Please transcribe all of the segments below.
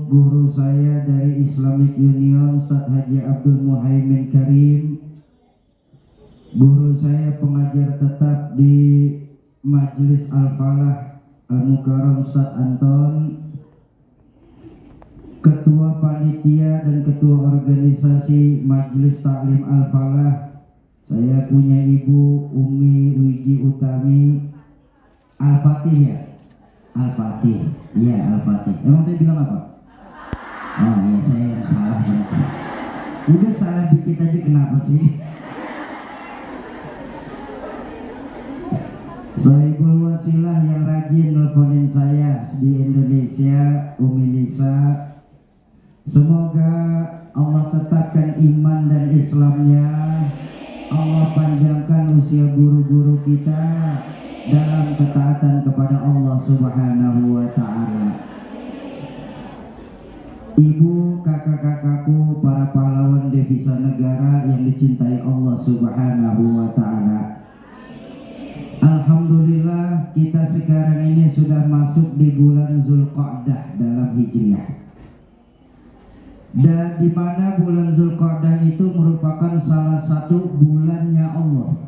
Guru saya dari Islamic Union, Ustaz Haji Abdul Muhaimin Karim. Guru saya pengajar tetap di Majelis Al-Falah Al-Mukarram Ustaz Anton. Ketua Panitia dan Ketua Organisasi Majelis Taklim Al-Falah, saya punya Ibu Umi Wiji Utami. Al-Fatih ya? Al-Fatih, iya Al-Fatih. Emang saya bilang apa? Oh iya, saya yang salah berarti. Udah salah dikit aja kenapa sih? Sohibul Wasilah yang rajin nelfonin saya di Indonesia, Umi Nisa. Semoga Allah tetapkan iman dan Islamnya. Allah panjangkan usia guru-guru kita dalam ketaatan kepada Allah Subhanahu wa ta'ala. Ibu, kakak-kakakku, para pahlawan devisa negara yang dicintai Allah Subhanahu wa ta'ala. Alhamdulillah, kita sekarang ini sudah masuk di bulan Zulqa'dah dalam Hijriah. Dan di mana bulan Zulqa'dah itu merupakan salah satu bulannya Allah.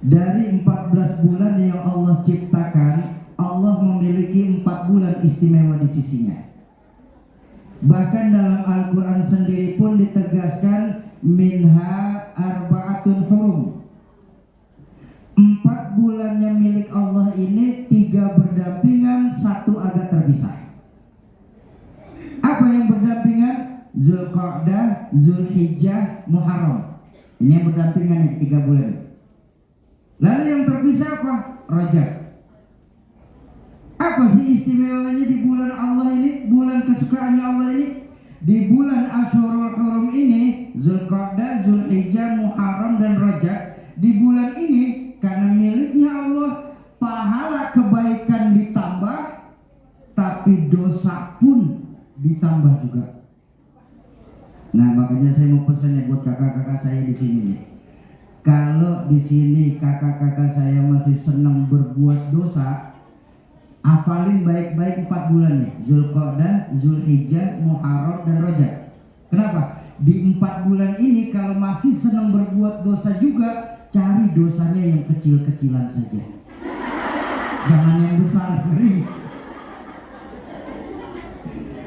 Dari 14 bulan yang Allah ciptakan, Allah memiliki 4 bulan istimewa di sisinya. Bahkan dalam Al-Quran sendiri pun ditegaskan minha arba'atun hurum. 4 bulannya milik Allah ini 3 berdampingan, 1 agak terpisah. Apa yang berdampingan? Zulqa'dah, Zulhijjah, Muharram. Ini yang berdampingan nih 3 bulan. Lalu yang terpisah apa? Rajab. Apa sih istimewanya di bulan Allah ini? Bulan kesukaannya Allah ini? Di bulan Asyurul Hurum ini, Zulqa'dah, Zulhijjah, Muharram dan Rajab. Di bulan ini karena miliknya Allah, pahala kebaikan ditambah, tapi dosa pun ditambah juga. Nah, makanya saya mau pesan ya buat kakak-kakak saya di sini nih. Kalau di sini kakak-kakak saya masih senang berbuat dosa, hafalin baik-baik 4 bulan nih. Zulqa'dah, Zulhijjah, Muharram dan Rajab. Kenapa? Di 4 bulan ini kalau masih senang berbuat dosa juga, cari dosanya yang kecil-kecilan saja. Jangan yang besar, beri.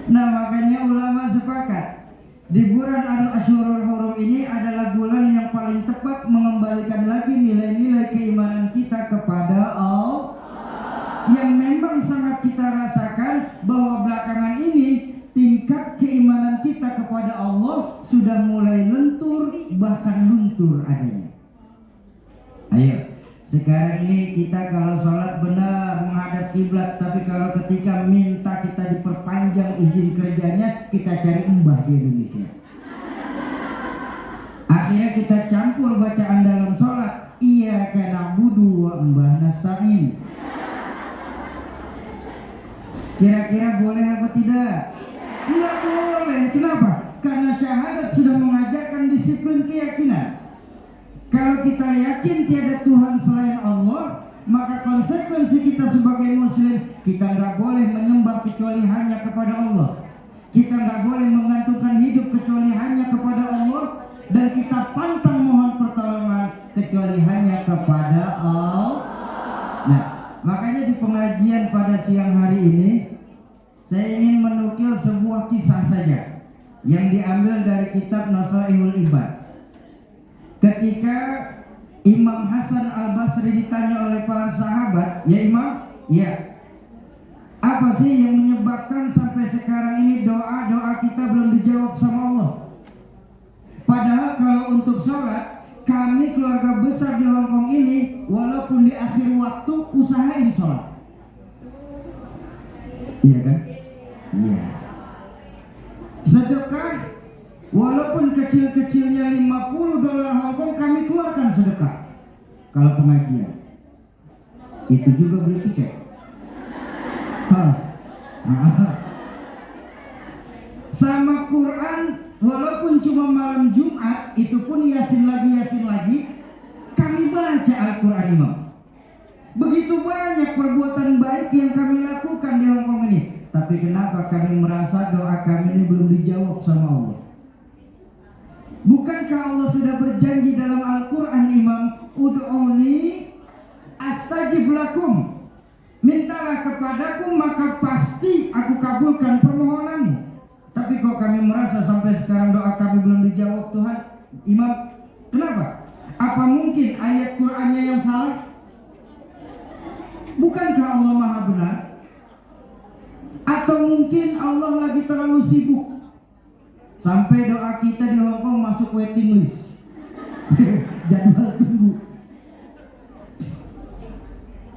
Nah, makanya ulama sepakat di bulan Asyurul Hurum ini adalah bulan yang paling tepat mengembalikan lagi nilai-nilai keimanan kita kepada Allah. Yang memang sangat kita rasakan bahwa belakangan ini tingkat keimanan kita kepada Allah sudah mulai lentur, bahkan luntur adanya. Ayo, sekarang ini kita kalau sholat benar menghadap kiblat, tapi kalau ketika minta kita diperpanjang izin kerjanya, kita cari mbah di Indonesia. Akhirnya kita campur bacaan dalam sholat, iyyaka na'budu wa mbah nasta'in. Kira-kira boleh apa tidak? Enggak boleh. Kenapa? Karena syahadat sudah mengajarkan disiplin keyakinan. Kalau kita yakin tiada Tuhan selain Allah, maka konsekuensi kita sebagai muslim, kita nggak boleh menyembah kecuali hanya kepada Allah. Kita nggak boleh menggantungkan hidup kecuali hanya kepada Allah, dan kita pantang mohon pertolongan kecuali hanya kepada Allah. Nah, makanya di pengajian pada siang hari ini saya ingin menukil sebuah kisah saja yang diambil dari kitab Nasaihul Ibad. Ketika Imam Hasan Al-Basri ditanya oleh para sahabat, ya Imam, ya, apa sih yang menyebabkan sampai sekarang ini doa-doa kita belum dijawab sama Allah? Padahal kalau untuk sholat, kami keluarga besar di Hongkong ini, walaupun di akhir waktu, usahain sholat. Iya kan? Iya. Sedekah, walaupun kecil-kecilnya $50 Hongkong, kami keluarkan sedekah. Kalau pengajian, itu juga beli tiket. Sama Quran, walaupun cuma malam Jumat, itu pun yasin lagi, kami baca Al-Quran Imam. Begitu banyak perbuatan baik yang kami lakukan di Hongkong ini. Tapi kenapa kami merasa doa kami ini belum dijawab sama Allah? Bukankah Allah sudah berjanji dalam Al-Quran, Imam? Ud'uni astajib lakum. Mintalah kepadaku maka pasti aku kabulkan permohonanmu. Tapi kok kami merasa sampai sekarang doa kami belum dijawab Tuhan, Imam? Kenapa? Apa mungkin ayat Qur'annya yang salah? Bukankah Allah Maha benar? Atau mungkin Allah lagi terlalu sibuk sampai doa kita di Hongkong masuk waiting list, jadwal tunggu.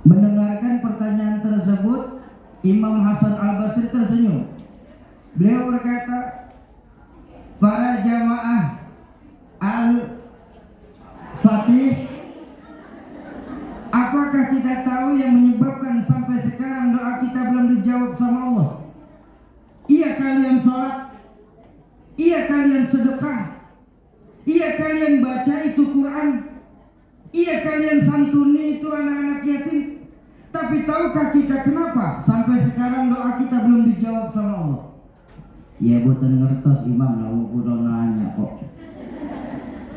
Mendengarkan pertanyaan tersebut, Imam Hasan Al-Basri tersenyum. Beliau berkata, para jamaah Al-Fatih, apakah kita tahu yang menyebabkan sampai sekarang doa kita belum dijawab sama Allah? Iya kalian sholat, iya kalian sedekah, iya kalian baca itu Quran, iya kalian santuni itu anak-anak yatim. Tapi tahukah kita kenapa sampai sekarang doa kita belum dijawab sama Allah? Ya boten ngertos Imam, lah udah nanya kok.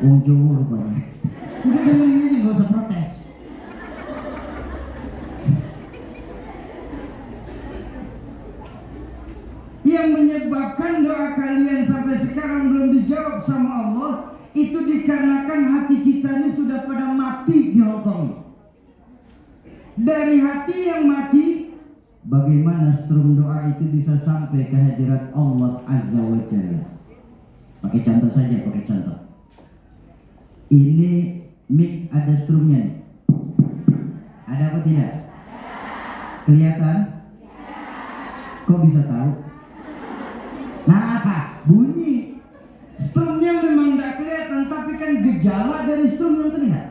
Wong Jawa rupanya. Udah dengerin aja, gak usah protes. Yang menyebabkan doa kalian sampai sekarang belum dijawab sama Allah itu dikarenakan hati kita ini sudah pada mati di Hongkong. Dari hati yang mati, bagaimana strum doa itu bisa sampai ke hadirat Allah Azza wa Jalla? Pakai contoh saja, pakai contoh. Ini mic ada strumnya nih. Ada apa tidak? Kelihatan? Kok bisa tahu? Nah apa? Bunyi. Strumnya memang tidak kelihatan, tapi kan gejala dari strum yang terlihat.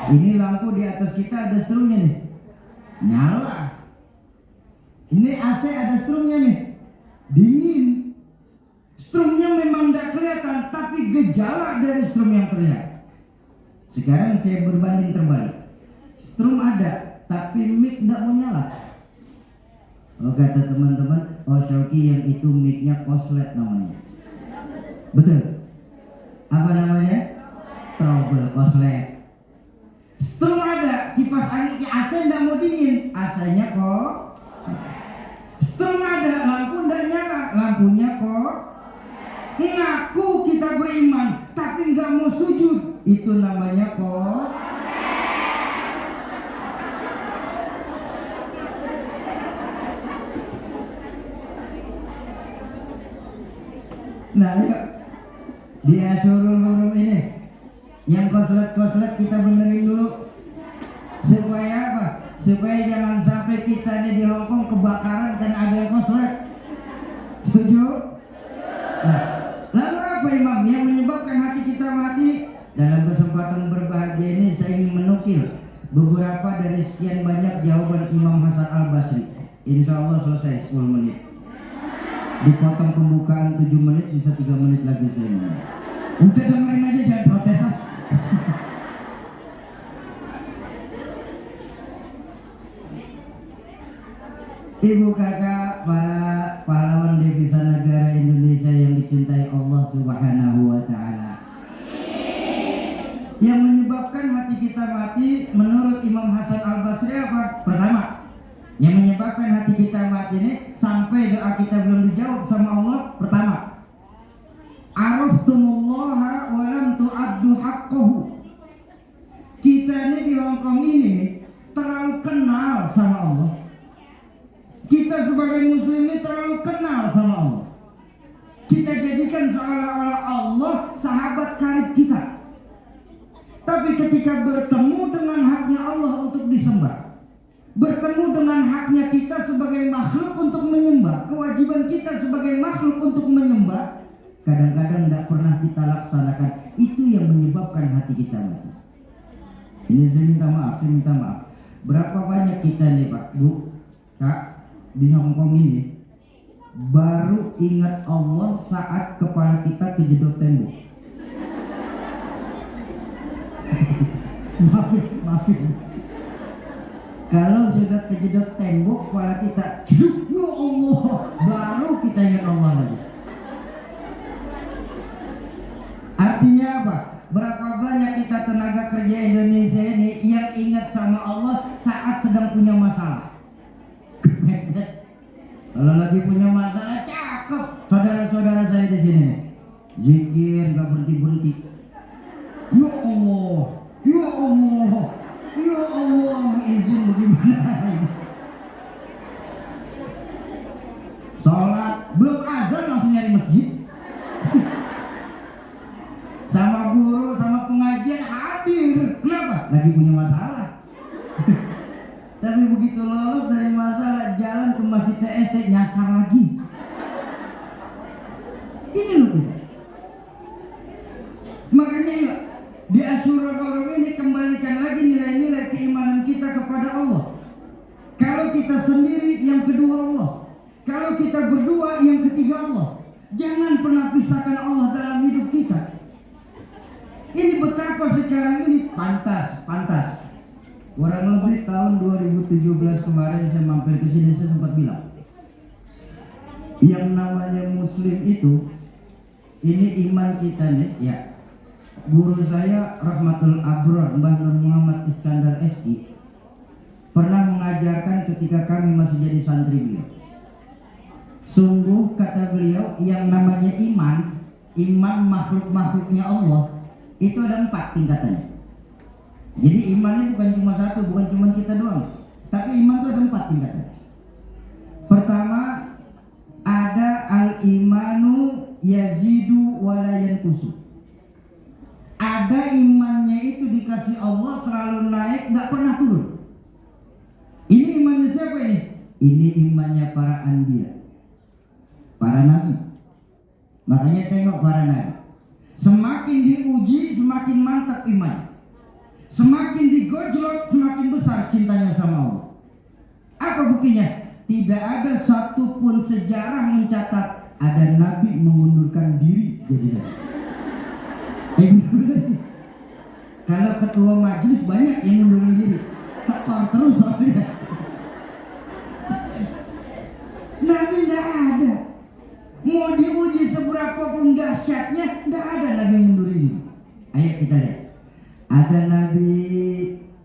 Ini lampu di atas kita ada strumnya nih, nyala. Ini AC ada strumnya nih, dingin. Strumnya memang tidak kelihatan, tapi gejala dari strum yang terlihat. Sekarang saya berbanding terbalik. Strum ada, tapi mic tidak mau nyala. Oh kata teman-teman, oh Syauki yang itu mic-nya koslet namanya. Betul? Apa namanya? Trouble koslet. Strum ada, kipas anginnya AC tidak mau dingin, AC-nya kok. Strum ada, lampu tidak nyala, lampunya kok. Ngaku kita beriman, tapi nggak mau sujud, itu namanya kok. Nah, yuk dia suruh huruf ini. Yang koslet-koslet kita benerin dulu. Supaya apa? Supaya jangan sampai kita ini di Hongkong kebakaran dan ada yang koslet. Setuju? Nah, lalu apa Imam yang menyebabkan hati kita mati? Dalam kesempatan berbahagia ini saya ingin menukil beberapa dari sekian banyak jawaban Imam Hasan Al-Basri. Insya Allah selesai 10 menit. Dipotong pembukaan 7 menit, sisa 3 menit lagi saya mau. Udah dengerin aja, jangan protes ah. Ibu kakak, para pahlawan devisa negara Indonesia yang dicintai Allah Subhanahu wa Ta'ala. Yang menyebabkan hati kita mati menurut Imam Hasan Al-Basri apa? Pertama, yang menyebabkan hati kita mati ini sampai doa kita belum dijawab sama Allah. Pertama, araftumullaha wa lam tu'addu haqqahu. Kita ini di Hongkong ini terlalu kenal sama Allah. Kita sebagai muslim ini terlalu kenal sama Allah. Kita jadikan seolah-olah Allah sahabat karib kita. Tapi ketika bertemu dengan haknya Allah untuk disembah, bertemu dengan haknya kita sebagai makhluk untuk menyembah, kewajiban kita sebagai makhluk untuk menyembah, kadang-kadang tidak pernah kita laksanakan. Itu yang menyebabkan hati kita mati. Ini saya minta maaf. Berapa banyak kita nih Pak, Bu, Kak, di Hongkong ini baru ingat Allah saat kepala kita kejedot tembok. Maafin. Kalau sudah kejedot tembok kepala kita, ya Allah, baru kita ingat Allah lagi. Artinya apa? Berapa banyak kita tenaga kerja Indonesia ini yang ingat sama Allah saat sedang punya masalah. Kalau lagi punya masalah, cakep. Saudara-saudara saya di sini, zikir nggak berhenti-berhenti. Ya Allah, ya Allah, ya Allah, izin bagaimana ini? Sholat belum azan langsung nyari masjid. Sama guru, sama pengajian hadir. Kenapa? Lagi punya masalah. Tapi begitu lolos dari masalah, jalan ke masjid TST nyasar lagi. Ini loh kita. Makanya yuk, di Asyura Forum ini kembalikan lagi nilai-nilai keimanan kita kepada Allah. Kalau kita sendiri, yang kedua Allah. Kalau kita berdua, yang ketiga Allah. Jangan pernah pisahkan Allah dalam hidup kita. Ini betapa sekarang ini pantas. Kurang lebih tahun 2017 kemarin saya mampir ke sini, saya sempat bilang, yang namanya Muslim itu, ini iman kita nih, ya. Guru saya Rahmatul Abrar, Mbah Nur Muhammad Iskandar SI, pernah mengajarkan ketika kami masih jadi santri beliau. Sungguh kata beliau, yang namanya iman makhluk-makhluknya Allah, itu ada 4 tingkatannya. Jadi imannya bukan cuma satu, bukan cuma kita doang, tapi iman itu ada 4 tingkatan. Pertama, ada al-imanu yazidu wa la yanqusu. Ada imannya itu dikasih Allah selalu naik, nggak pernah turun. Ini imannya siapa ini? Ini imannya para anbiya, para nabi. Makanya tengok para nabi, semakin diuji semakin mantap iman. Semakin digojlok semakin besar cintanya sama Allah. Apa buktinya? Tidak ada satupun sejarah mencatat ada nabi mengundurkan diri jadi nabi. Kalau ketua majelis banyak yang mundurin diri, tekor terus soalnya. Nabi tidak ada. Mau diuji seberapa pun dahsyatnya, tidak ada nabi yang mundurin diri. Ayo kita lihat. Ada nabi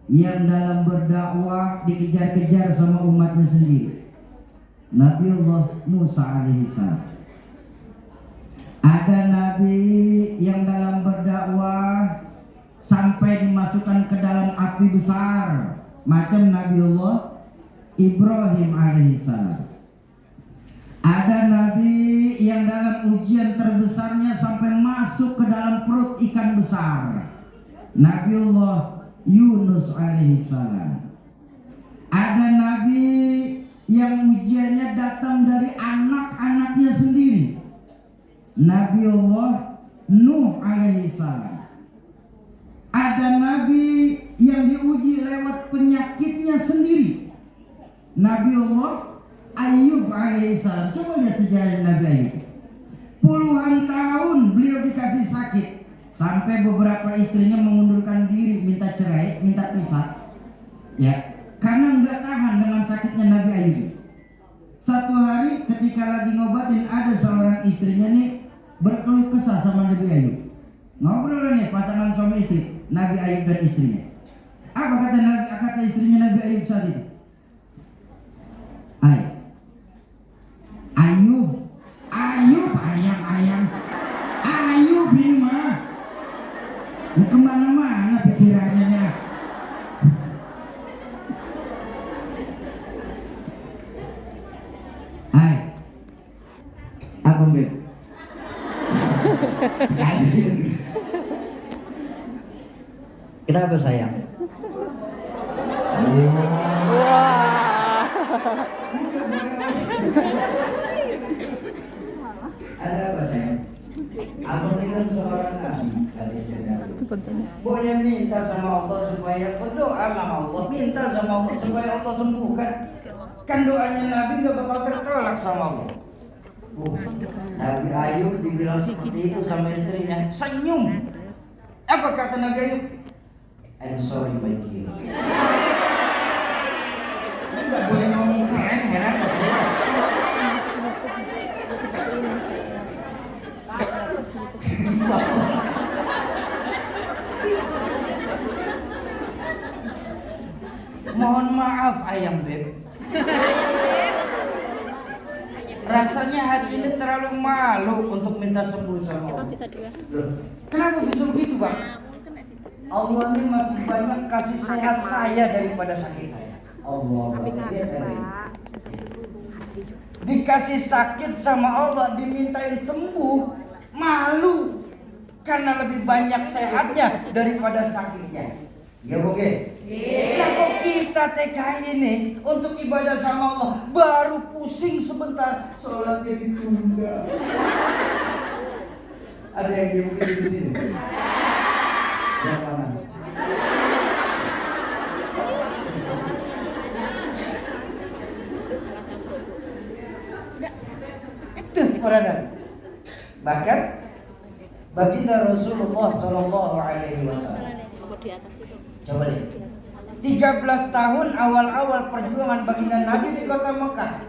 yang dalam berdakwah dikejar-kejar sama umatnya sendiri. Nabi Allah Musa alaihissalam. Ada nabi yang dalam berdakwah sampai dimasukkan ke dalam api besar, macam Nabi Allah Ibrahim alaihissalam. Ada nabi yang dalam ujian terbesarnya sampai masuk ke dalam perut ikan besar, Nabiullah Yunus alaihissalam. Ada nabi yang ujiannya datang dari anak-anaknya sendiri, Nabiullah Nuh alaihissalam. Ada nabi yang diuji lewat penyakitnya sendiri, Nabiullah Ayub alaihissalam. Coba lihat sejarah Nabi Ayub. Puluhan tahun beliau dikasih sakit, sampai beberapa istrinya mengundurkan diri, minta cerai, minta pisah, ya, karena nggak tahan dengan sakitnya Nabi Ayub. Satu hari ketika lagi ngobatin, ada seorang istrinya nih berkeluh kesah sama Nabi Ayub. Ngobrol nih pasangan suami istri, Nabi Ayub dan istrinya. Apa kata istrinya Nabi Ayub saat itu? Ayub, Ayub ini mah kemana-mana pikirannya. Apa Beb? Kenapa sayang? Ada apa sayang? Abang ini kan seorang nabi, kata istrinya. Boleh minta sama Allah supaya berdoa sama Allah, minta sama Allah supaya Allah sembuhkan. Kan doanya Nabi gak bakal tertolak sama Allah. Nabi Ayub dibilang seperti itu sama istrinya, senyum. Apa kata Nabi Ayub? I'm sorry my dear. Nggak boleh ngomong keren, heran gak sih? Mohon maaf ayam beb. Rasanya hati ini terlalu malu untuk minta sembuh sama Allah. Loh, kenapa bisa begitu bang? Allah ini masih banyak kasih sehat saya daripada sakit saya. Allah, dikasih sakit sama Allah, dimintain sembuh, malu karena lebih banyak sehatnya daripada sakitnya. Ya oke. Ya kok kita TKI ini untuk ibadah sama Allah baru pusing sebentar, sholatnya ditunda. Ada yang dia mungkin di sini? Yang mana? Tuh peranan. Bahkan baginda Rasulullah Shallallahu Alaihi Wasallam. Coba lihat. 13 tahun awal-awal perjuangan baginda Nabi di kota Mekah.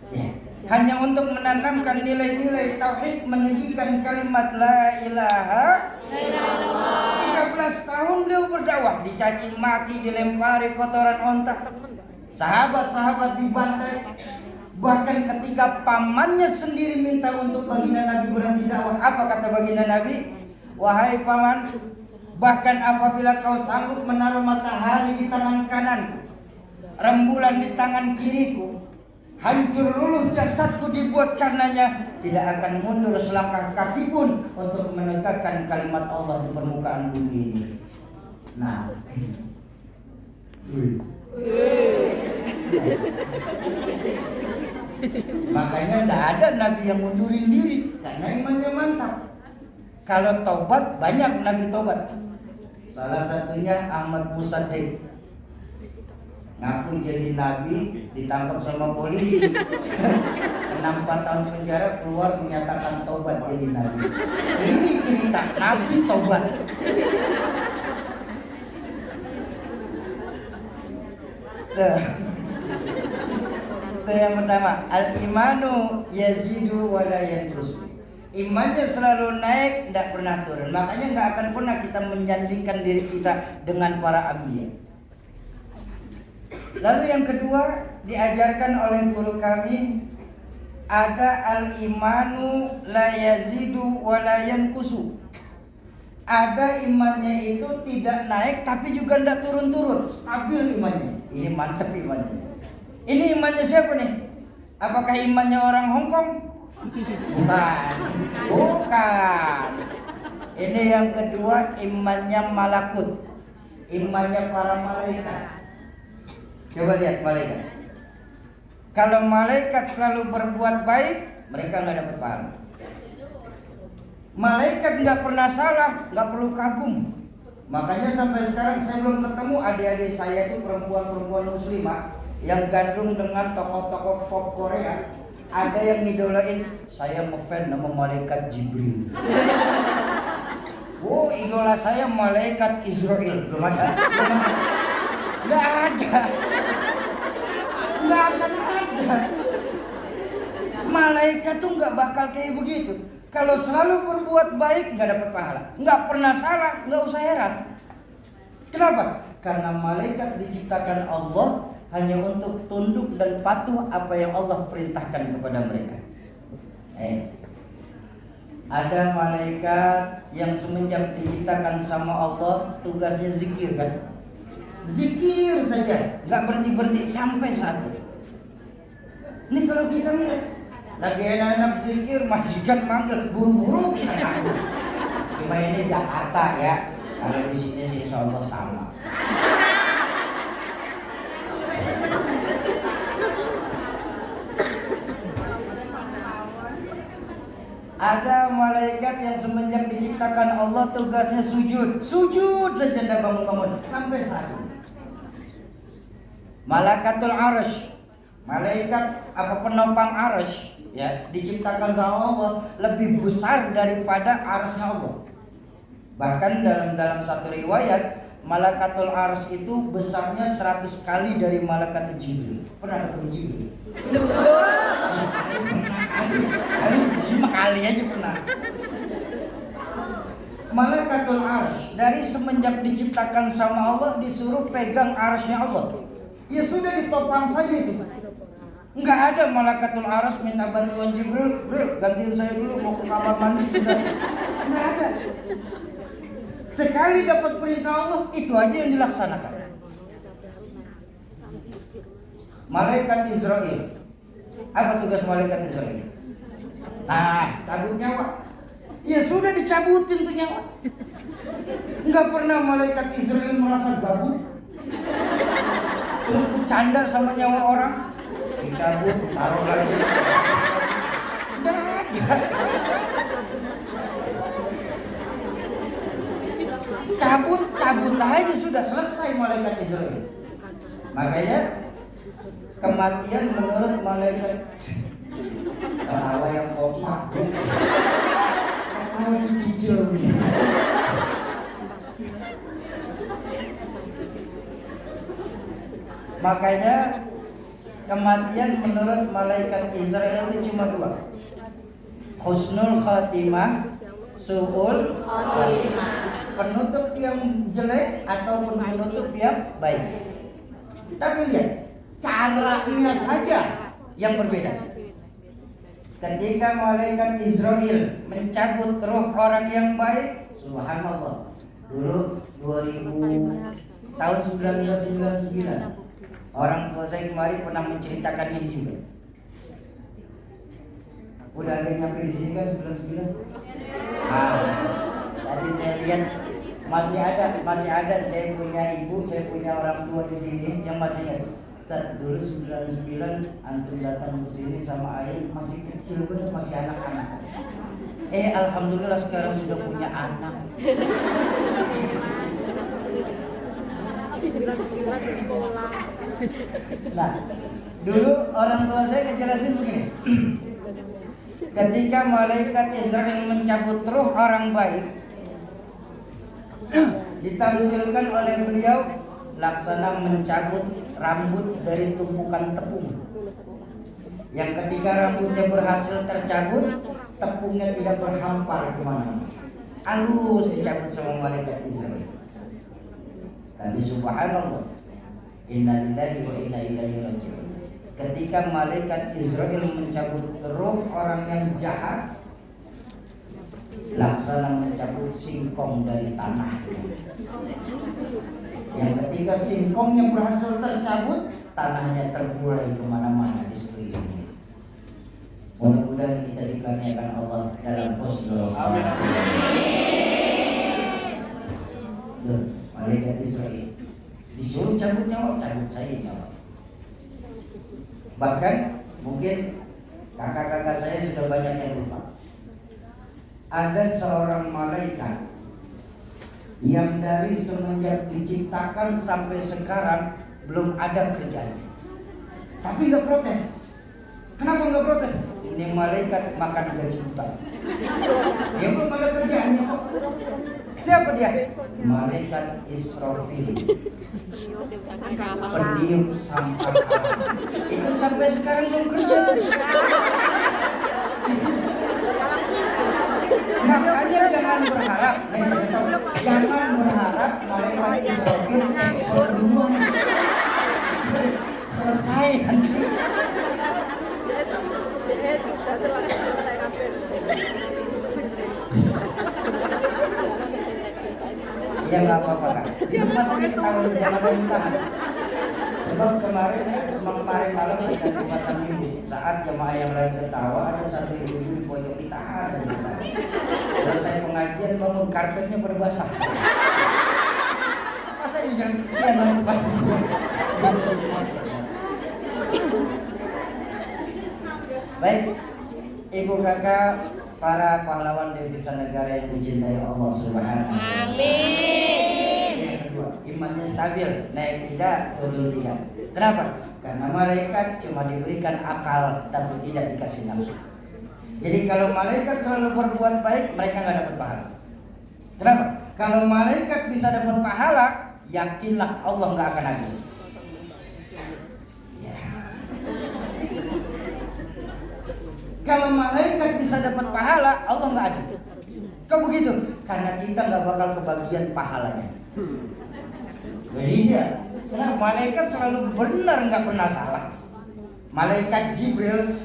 Ya. Hanya untuk menanamkan nilai-nilai tauhid, meninggikan kalimat la ilaha illallah. 13 tahun beliau berdakwah, dicaci maki, dilempari kotoran onta. Sahabat-sahabat dibantai. Bahkan ketika pamannya sendiri minta untuk baginda Nabi berhenti dakwah, apa kata baginda Nabi? Wahai paman, bahkan apabila kau sanggup menaruh matahari di tangan kanan, rembulan di tangan kiriku, hancur luluh jasadku dibuat karenanya, tidak akan mundur selangkah kaki pun untuk menegakkan kalimat Allah di permukaan bumi ini. Nah, makanya tidak ada nabi yang mundurin diri karena imannya mantap. Kalau taubat, banyak nabi taubat. Salah satunya Ahmad Musaddiq, ngaku jadi nabi, ditangkap sama polisi, kena 4 tahun penjara, keluar menyatakan taubat jadi nabi. Ini cerita nabi taubat. Yang pertama, al-imanu yazidu wa la yanqus. Imannya selalu naik, tidak pernah turun. Makanya nggak akan pernah kita menyandingkan diri kita dengan para anbiya. Lalu yang kedua, diajarkan oleh guru kami, ada al-imanu la yazidu wa la yanqusu. Ada imannya itu tidak naik tapi juga tidak turun-turun, stabil imannya. Ini mantap imannya. Ini imannya siapa nih? Apakah imannya orang Hong Kong? Bukan. Ini yang kedua, imannya malakut, imannya para malaikat. Coba lihat malaikat. Kalau malaikat selalu berbuat baik, mereka nggak dapat pahala. Malaikat nggak pernah salah, nggak perlu kagum. Makanya sampai sekarang saya belum ketemu adik-adik saya itu perempuan-perempuan muslimah yang gandrung dengan tokoh-tokoh pop Korea. Ada yang ngidolain, saya ngefans nama malaikat Jibril. Oh, idola saya malaikat Israel. Belum ada. Nggak ada. Nggak akan ada. Malaikat tuh nggak bakal kayak begitu. Kalau selalu berbuat baik nggak dapat pahala, nggak pernah salah, nggak usah heran. Kenapa? Karena malaikat diciptakan Allah hanya untuk tunduk dan patuh apa yang Allah perintahkan kepada mereka. Ada malaikat yang semenjak diciptakan sama Allah tugasnya zikir kan? Zikir saja, nggak berhenti sampai saat ini. Ini kalau kita lihat lagi enak-enak zikir, majikan manggil, buru-buru kita takut. Cuma ini Jakarta ya, kalau di sini sih insya Allah sama. Ada malaikat yang semenjak diciptakan Allah tugasnya sujud, sujud saja tidak bangun-bangun sampai saat ini. Malakatul Arsh, malaikat apa penopang Arsh, ya, diciptakan sama Allah lebih besar daripada arasnya Allah. Bahkan dalam satu riwayat, Malakatul Arsy itu besarnya 100 kali dari malaikat Jibril. Pernah ketemu Jibril? Kali 5 kali aja pernah. Malakatul Arsy dari semenjak diciptakan sama Allah disuruh pegang arsy-nya Allah. Ya sudah ditopang saja itu. Enggak ada Malakatul Arsy minta bantuan Jibril, "Jibril, gantiin saya dulu mau ke kamar mandi." Sudah. Enggak ada. Sekali dapat perintah Allah, itu aja yang dilaksanakan. Malaikat Israel. Apa tugas malaikat Israel? Nah, cabut nyawa. Ya sudah dicabutin tuh nyawa. Enggak pernah malaikat Israel merasa gabut. Terus bercanda sama nyawa orang. Dicabut, taruh lagi. Enggak. Cabut aja sudah selesai malaikat Israel. Makanya kematian menurut malaikat ketawa yang kompak, ketawa dicicil. Makanya kematian menurut malaikat Israel itu cuma 2. Husnul khatimah, su'ul khatimah. Penutup yang jelek ataupun penutup yang baik. Tapi lihat, caranya saja yang berbeda. Ketika malaikat Israel mencabut roh orang yang baik, subhanallah. Dulu 2000 tahun 1999 orang tua saya kemarin pernah menceritakan ini juga. Udah ada yang nyampe di sini kan 99? Tadi saya lihat masih ada. Saya punya ibu, saya punya orang tua di sini yang masih ingat. Ustaz, dulu 99 antum datang ke sini sama ayah masih kecil bener, masih anak-anak. Alhamdulillah sekarang sudah punya anak. Nah, dulu orang tua saya ngejelasin begini. Ketika malaikat Israel mencabut roh orang baik, ditamsilkan oleh beliau laksana mencabut rambut dari tumpukan tepung. Yang ketika rambutnya berhasil tercabut, tepungnya tidak berhampar kemana-mana, halus dicabut sama malaikat Israel. Tapi subhanallah, inna lillahi wa inna ilaihi raji'un. Ketika malaikat Israel mencabut roh orang yang jahat, laksana mencabut singkong dari tanah. Yang ketika singkongnya berhasil tercabut, tanahnya terburai kemana-mana di sekelilingnya. Mudah-mudahan kita dikaruniakan Allah dalam husnul khatimah. Malaikat Israel disuruh cabut nyawa, cabut saya nyawa. Bahkan mungkin kakak-kakak saya sudah banyak yang lupa. Ada seorang malaikat yang dari semenjak diciptakan sampai sekarang belum ada kerjanya, tapi nggak protes. Kenapa nggak protes? Ini malaikat makan gaji hutang. Dia belum ada kerjaannya kok. Siapa dia? Malaikat Israfil, peniup sampah haram. Itu sampai sekarang belum kerja tuh. Makanya jangan berharap, jangan berharap malaikat Israfil ekspor duluan. Selesai nanti. Ya nggak apa-apa kan. Itu masanya ketawa jangan bertahan. Sebab kemarin malam kita di pasar minggu, saat jemaah yang lain ketawa, ada satu ibu-ibu di pojok ditahan dan ditahan. Selesai pengajian bangun karpetnya berbasah. Masa jangan kesian banget panitia. Baik, ibu kakak, para pahlawan devisa negara yang dicintai Allah Subhanahu wa taala. Amin. Yang kedua, imannya stabil, naik tidak, turun tidak. Kenapa? Karena malaikat cuma diberikan akal tapi tidak dikasih nafsu. Jadi kalau malaikat selalu berbuat baik, mereka nggak dapat pahala. Kenapa? Kalau malaikat bisa dapat pahala, yakinlah Allah nggak akan adil. Ya. Kalau malaikat bisa dapat pahala, Allah nggak adil. Kok begitu? Karena kita nggak bakal kebagian pahalanya. Iya. Karena malaikat selalu benar, nggak pernah salah. Malaikat Jibril,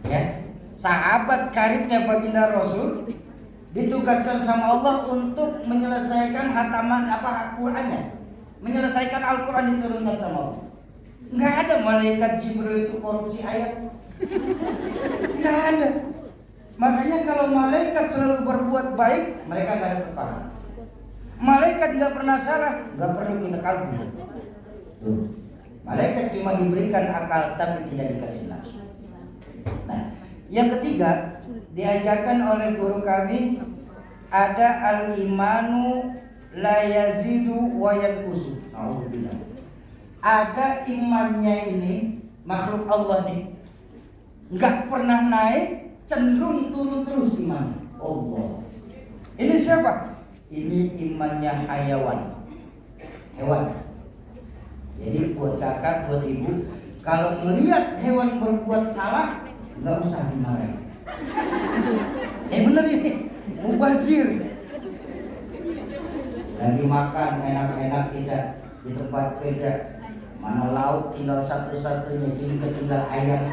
ya, sahabat karibnya baginda Rasul, ditugaskan sama Allah untuk menyelesaikan hataman Al-Qur'annya, menyelesaikan Al-Quran diturunkan sama Allah. Nggak ada malaikat Jibril itu korupsi ayat, nggak ada. Makanya kalau malaikat selalu berbuat baik, mereka nggak dapat pahala. Malaikat nggak pernah salah, nggak perlu kita kalbu. Tuh. Malaikat cuma diberikan akal tapi tidak dikasih nafsu. Nah, yang ketiga diajarkan oleh guru kami ada al-imanu la yazidu wa yanqusu. Alhamdulillah. Ada imannya ini makhluk Allah nih nggak pernah naik, cenderung turun terus iman Allah. Ini siapa? Ini imannya hewan. Jadi buat kakak, buat ibu, kalau melihat hewan berbuat salah, nggak usah dimarahin. Bener ini, mubazir. Lagi makan enak-enak kita di tempat kerja, mana lauk tinggal satu-satunya, jadi ketinggal ayam.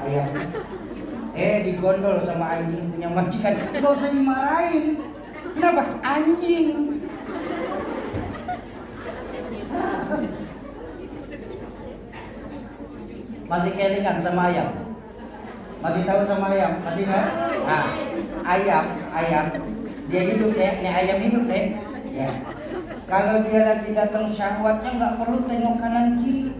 Digondol sama anjing punya majikan, nggak usah dimarahin. Kenapa? Anjing. Masih kelingan sama ayam? Masih tahu sama ayam? Masih nggak? Nah, ayam, dia hidup deh, nih ayam hidup deh. Ya. Kalau dia lagi datang syahwatnya nggak perlu tengok kanan kiri.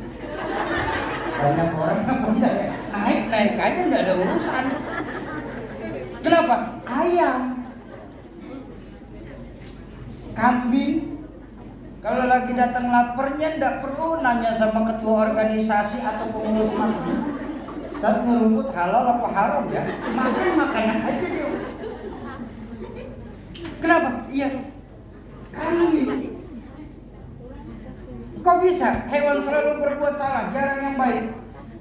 Banyak orang punya naik aja nggak ada urusan. Kenapa? Ayam, kambing. Kalau lagi datang laparnya nggak perlu nanya sama ketua organisasi atau pengurus masjid. Ustaz, ngerumput halal apa haram ya? Makan makanan aja dia. Kenapa? Iya. Kambing. Kok bisa? Hewan selalu berbuat salah, jarang yang baik.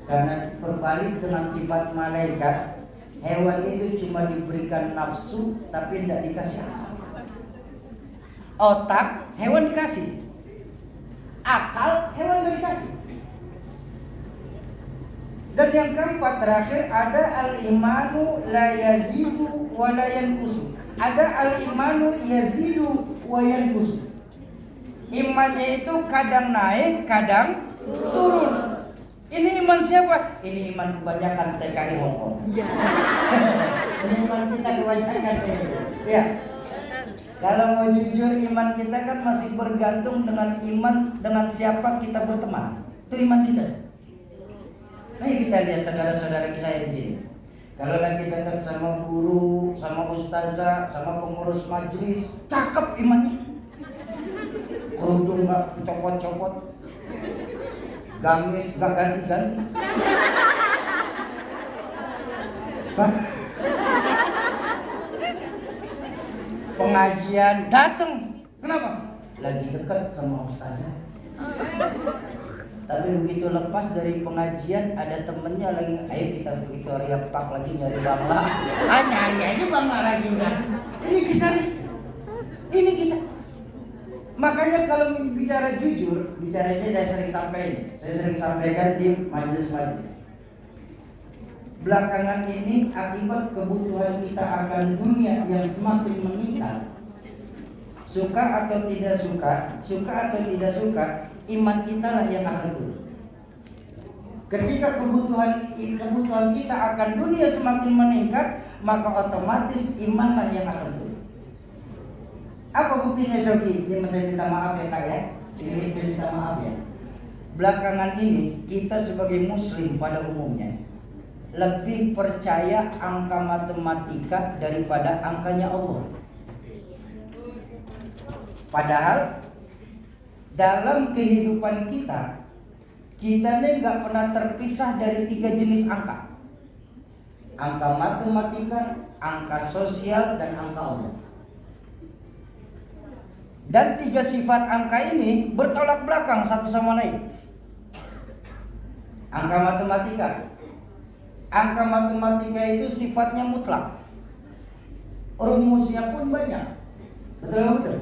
Karena berbalik dengan sifat malaikat, hewan itu cuma diberikan nafsu tapi tidak dikasih akal. Otak hewan dikasih, akal hewan nggak dikasih. Dan yang keempat terakhir ada al-imanu la yazidu wa la yanqusu. Ada al-imanu yazidu wa yanqusu. Imannya itu kadang naik, kadang turun. Ini iman siapa? Ini iman kebanyakan TKI Hongkong. Ini iman kita kebanyakan. Ya. Kalau mau jujur, iman kita kan masih bergantung dengan iman dengan siapa kita berteman. Itu iman kita. Ayo kita lihat saudara-saudara saya di sini. Kalau lagi dekat sama guru, sama ustazah, sama pengurus majelis, cakep imannya. Kerudung nggak copot-copot, gamis nggak ganti-ganti. Pengajian datang, kenapa? Lagi dekat sama ustazah. Tapi begitu lepas dari pengajian ada temennya lagi, ayo kita Victoria Park lagi nyari bangla. Nyari aja bangla lagi kan? Ini kita nih, ini kita. Makanya kalau bicara jujur, bicara ini saya sering sampaikan di majelis-majelis. Belakangan ini akibat kebutuhan kita akan dunia yang semakin meningkat, suka atau tidak suka, iman kita lah yang akan turun. Ketika kebutuhan kita akan dunia semakin meningkat, maka otomatis iman lah yang akan turun. Apa buktinya Syauki? Ini saya minta maaf ya Kak ya. Ini saya minta maaf ya. Belakangan ini kita sebagai muslim pada umumnya lebih percaya angka matematika daripada angkanya Allah. Padahal dalam kehidupan kita ini nggak pernah terpisah dari 3 jenis angka. Angka matematika, angka sosial, dan angka Allah. Dan 3 sifat angka ini bertolak belakang satu sama lain. Angka matematika. Angka matematika itu sifatnya mutlak. Rumusnya pun banyak. Betul?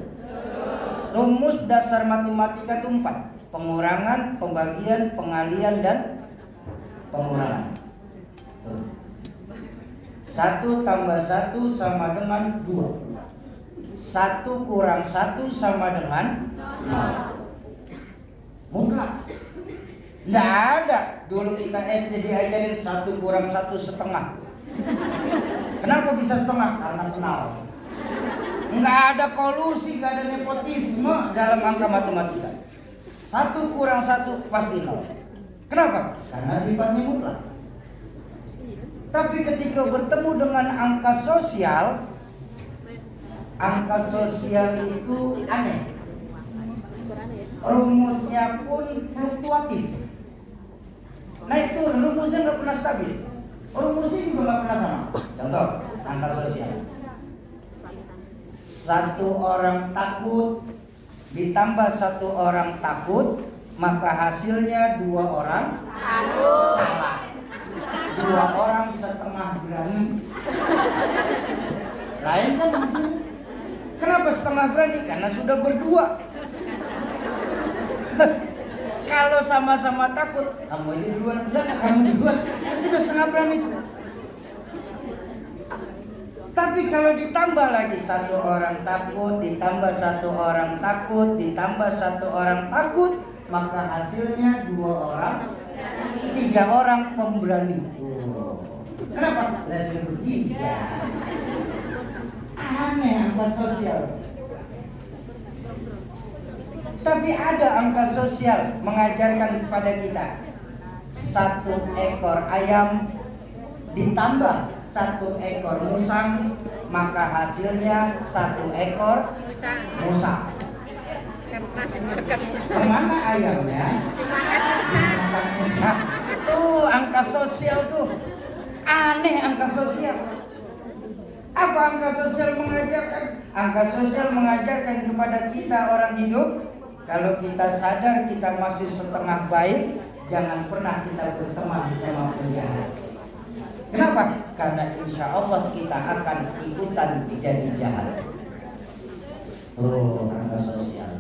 Rumus dasar matematika itu 4. Pengurangan, pembagian, pengalian, dan pengurangan. 1 tambah 1 sama dengan 2. 1 kurang 1 sama dengan 0. Mutlak. Nggak ada. Dulu kita SD diajarin 1 kurang 1 setengah. Kenapa bisa setengah? Karena kenal. Nggak ada kolusi, nggak ada nepotisme dalam angka matematika. 1 kurang 1 pasti 0. Kenapa? Karena sifatnya mutlak. Tapi ketika bertemu dengan angka sosial itu aneh. Rumusnya pun fluktuatif. Nah itu rumusnya nggak pernah stabil. Rumusnya juga nggak pernah sama. Contoh, angka sosial. 1 orang takut ditambah 1 orang takut, maka hasilnya 2 orang takut. Salah. 2 orang setengah berani. Lain kan hasilnya. Kenapa setengah berani? Karena sudah berdua. Kalau sama-sama takut, kamu aja duluan, enggak kamu duluan, itu udah setengah berani. Tapi kalau ditambah lagi 1 orang takut, ditambah 1 orang takut, ditambah 1 orang takut, maka hasilnya 2 orang, 3 orang pemberani. Kenapa? Hasilnya bertiga. Aneh angka sosial. Tapi ada angka sosial mengajarkan kepada kita 1 ekor ayam ditambah 1 ekor musang, maka hasilnya 1 ekor musang. Kemana ayamnya? Dimakan musang. Tuh angka sosial tuh. Aneh angka sosial. Apa angka sosial mengajarkan? Angka sosial mengajarkan kepada kita orang hidup, kalau kita sadar kita masih setengah baik, jangan pernah kita berteman sama penjahat. Kenapa? Karena insya Allah kita akan ikutan jadi jahat. Oh, angka sosial.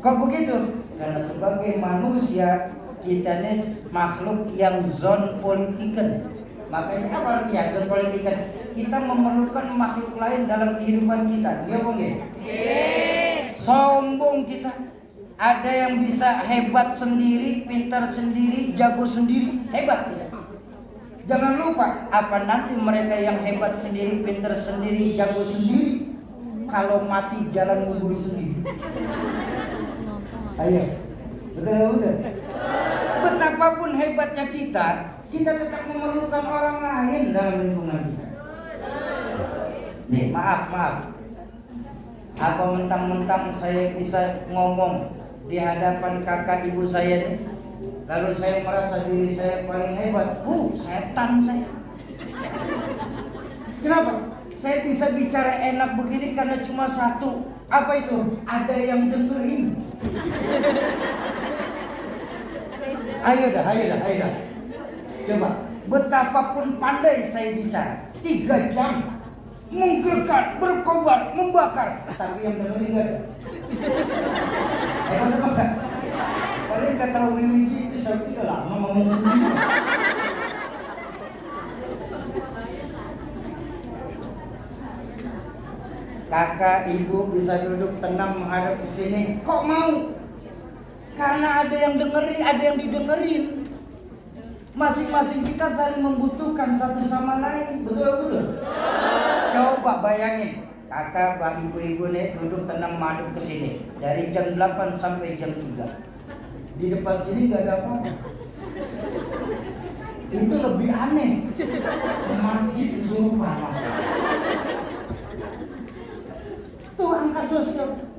Kok begitu? Karena sebagai manusia kita ini makhluk yang zon politiken. Makanya apa artinya zon politiken? Kita memerlukan makhluk lain dalam kehidupan kita. Iya bung ya? Sombong kita. Ada yang bisa hebat sendiri, pintar sendiri, jago sendiri, hebat kita. Jangan lupa, apa nanti mereka yang hebat sendiri, pintar sendiri, jago sendiri, kalau mati jalan ngubur sendiri. Ayo, betul. Betapapun hebatnya kita tetap memerlukan orang lain dalam lingkungan kita. Nih, maaf. Apa mentang-mentang saya bisa ngomong di hadapan kakak ibu saya nih, lalu saya merasa diri saya paling hebat. Setan saya. Kenapa? Saya bisa bicara enak begini karena cuma 1. Apa itu? Ada yang dengerin. Ayo dah. Coba, betapapun pandai saya bicara, 3 jam menggelegar, berkobar, membakar, tapi yang dengerin nggak ada. Hebat apa? Paling kata Wiwiji itu saya udah lama ngomong sendiri. Kakak, ibu bisa duduk tenang menghadap ke sini. Kok mau? Karena ada yang dengerin, ada yang didengerin. Masing-masing kita saling membutuhkan satu sama lain. Betul. Coba bayangin, kakak, ibu-ibu nih duduk tenang menghadap ke sini dari jam 8 sampai jam 3. Di depan sini nggak ada apa-apa. Itu lebih aneh. Semasjid disuruh panas. Tuh angka sosial.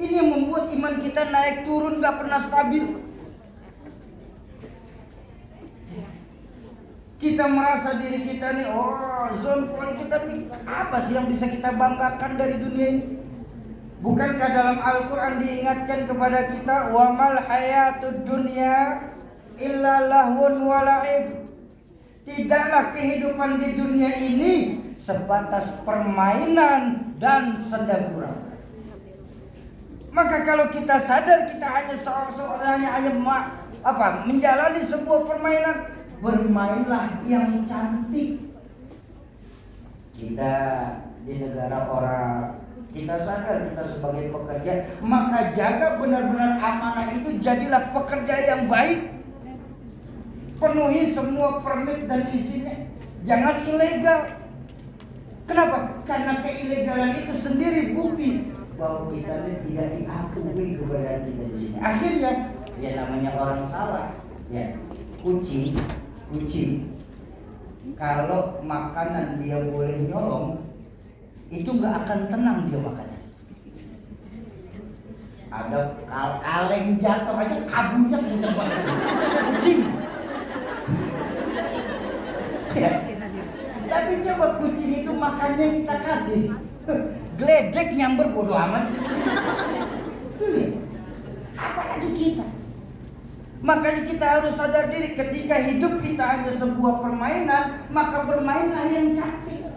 Ini yang membuat iman kita naik turun, nggak pernah stabil. Kita merasa diri kita nih, zon politik, tapi apa sih yang bisa kita banggakan dari dunia ini? Bukankah dalam Al-Quran diingatkan kepada kita, wa mal hayatud dunya illa lahun wa la'ib. Tidaklah kehidupan di dunia ini sebatas permainan dan senda gurau. Maka kalau kita sadar kita hanya menjalani sebuah permainan, bermainlah yang cantik. Kita di negara orang, kita sadar kita sebagai pekerja, maka jaga benar-benar amanah itu, jadilah pekerja yang baik. Penuhi semua permit dan izinnya, jangan ilegal. Kenapa? Karena keilegalan itu sendiri bukti bahwa kita ini tidak diakui keberadaan kita di sini. Akhirnya, ya namanya orang salah. Ya, kucing kalau makanan dia boleh nyolong, itu nggak akan tenang dia makannya. Ada kaleng jatuh aja kaburnya kenceng banget. Kucing. Ya. Tapi coba kucing itu makannya kita kasih, geledek nyamber bodo amat. Apalagi kita. Makanya kita harus sadar diri, ketika hidup kita hanya sebuah permainan, maka bermainlah yang cantik.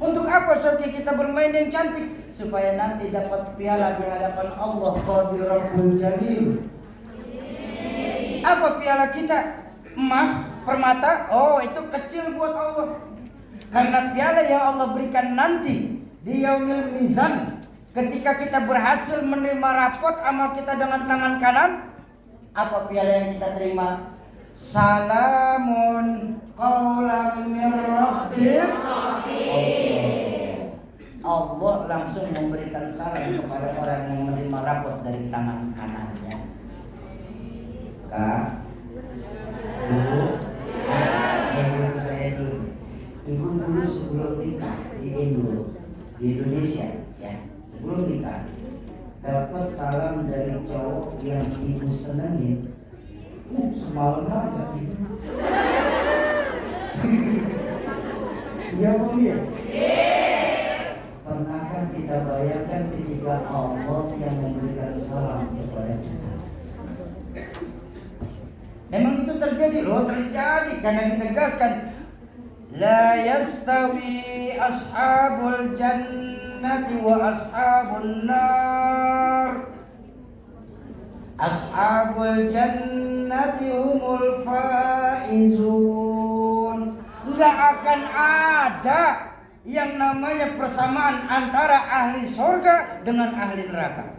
Untuk apa saudara kita bermain yang cantik? Supaya nanti dapat piala di hadapan Allah Qadir Rabbul Jalil. Apa piala kita? Emas, permata? Oh, itu kecil buat Allah. Karena piala yang Allah berikan nanti di Yaumil Mizan, ketika kita berhasil menerima rapot amal kita dengan tangan kanan, apa piala yang kita terima? Salamun qaulam mir rabbir rahim. Allah langsung memberikan salam kepada orang yang menerima rapot dari tangan kanannya. Kak, Bu, ibu saya dulu. Ibu dulu sebelum nikah di Indonesia, ya, sebelum nikah dapat salam dari cowok yang ibu senengin. Semalam aja ibu. Iya Bang ya? Pernahkah kita bayangkan ketika Allah yang memberikan salam kepada kita? Memang itu terjadi, terjadi karena ditegaskan la yastawi ashabul jannati wa ashabun nar. Ashabul jannati humul faizun. Enggak akan ada yang namanya persamaan antara ahli surga dengan ahli neraka.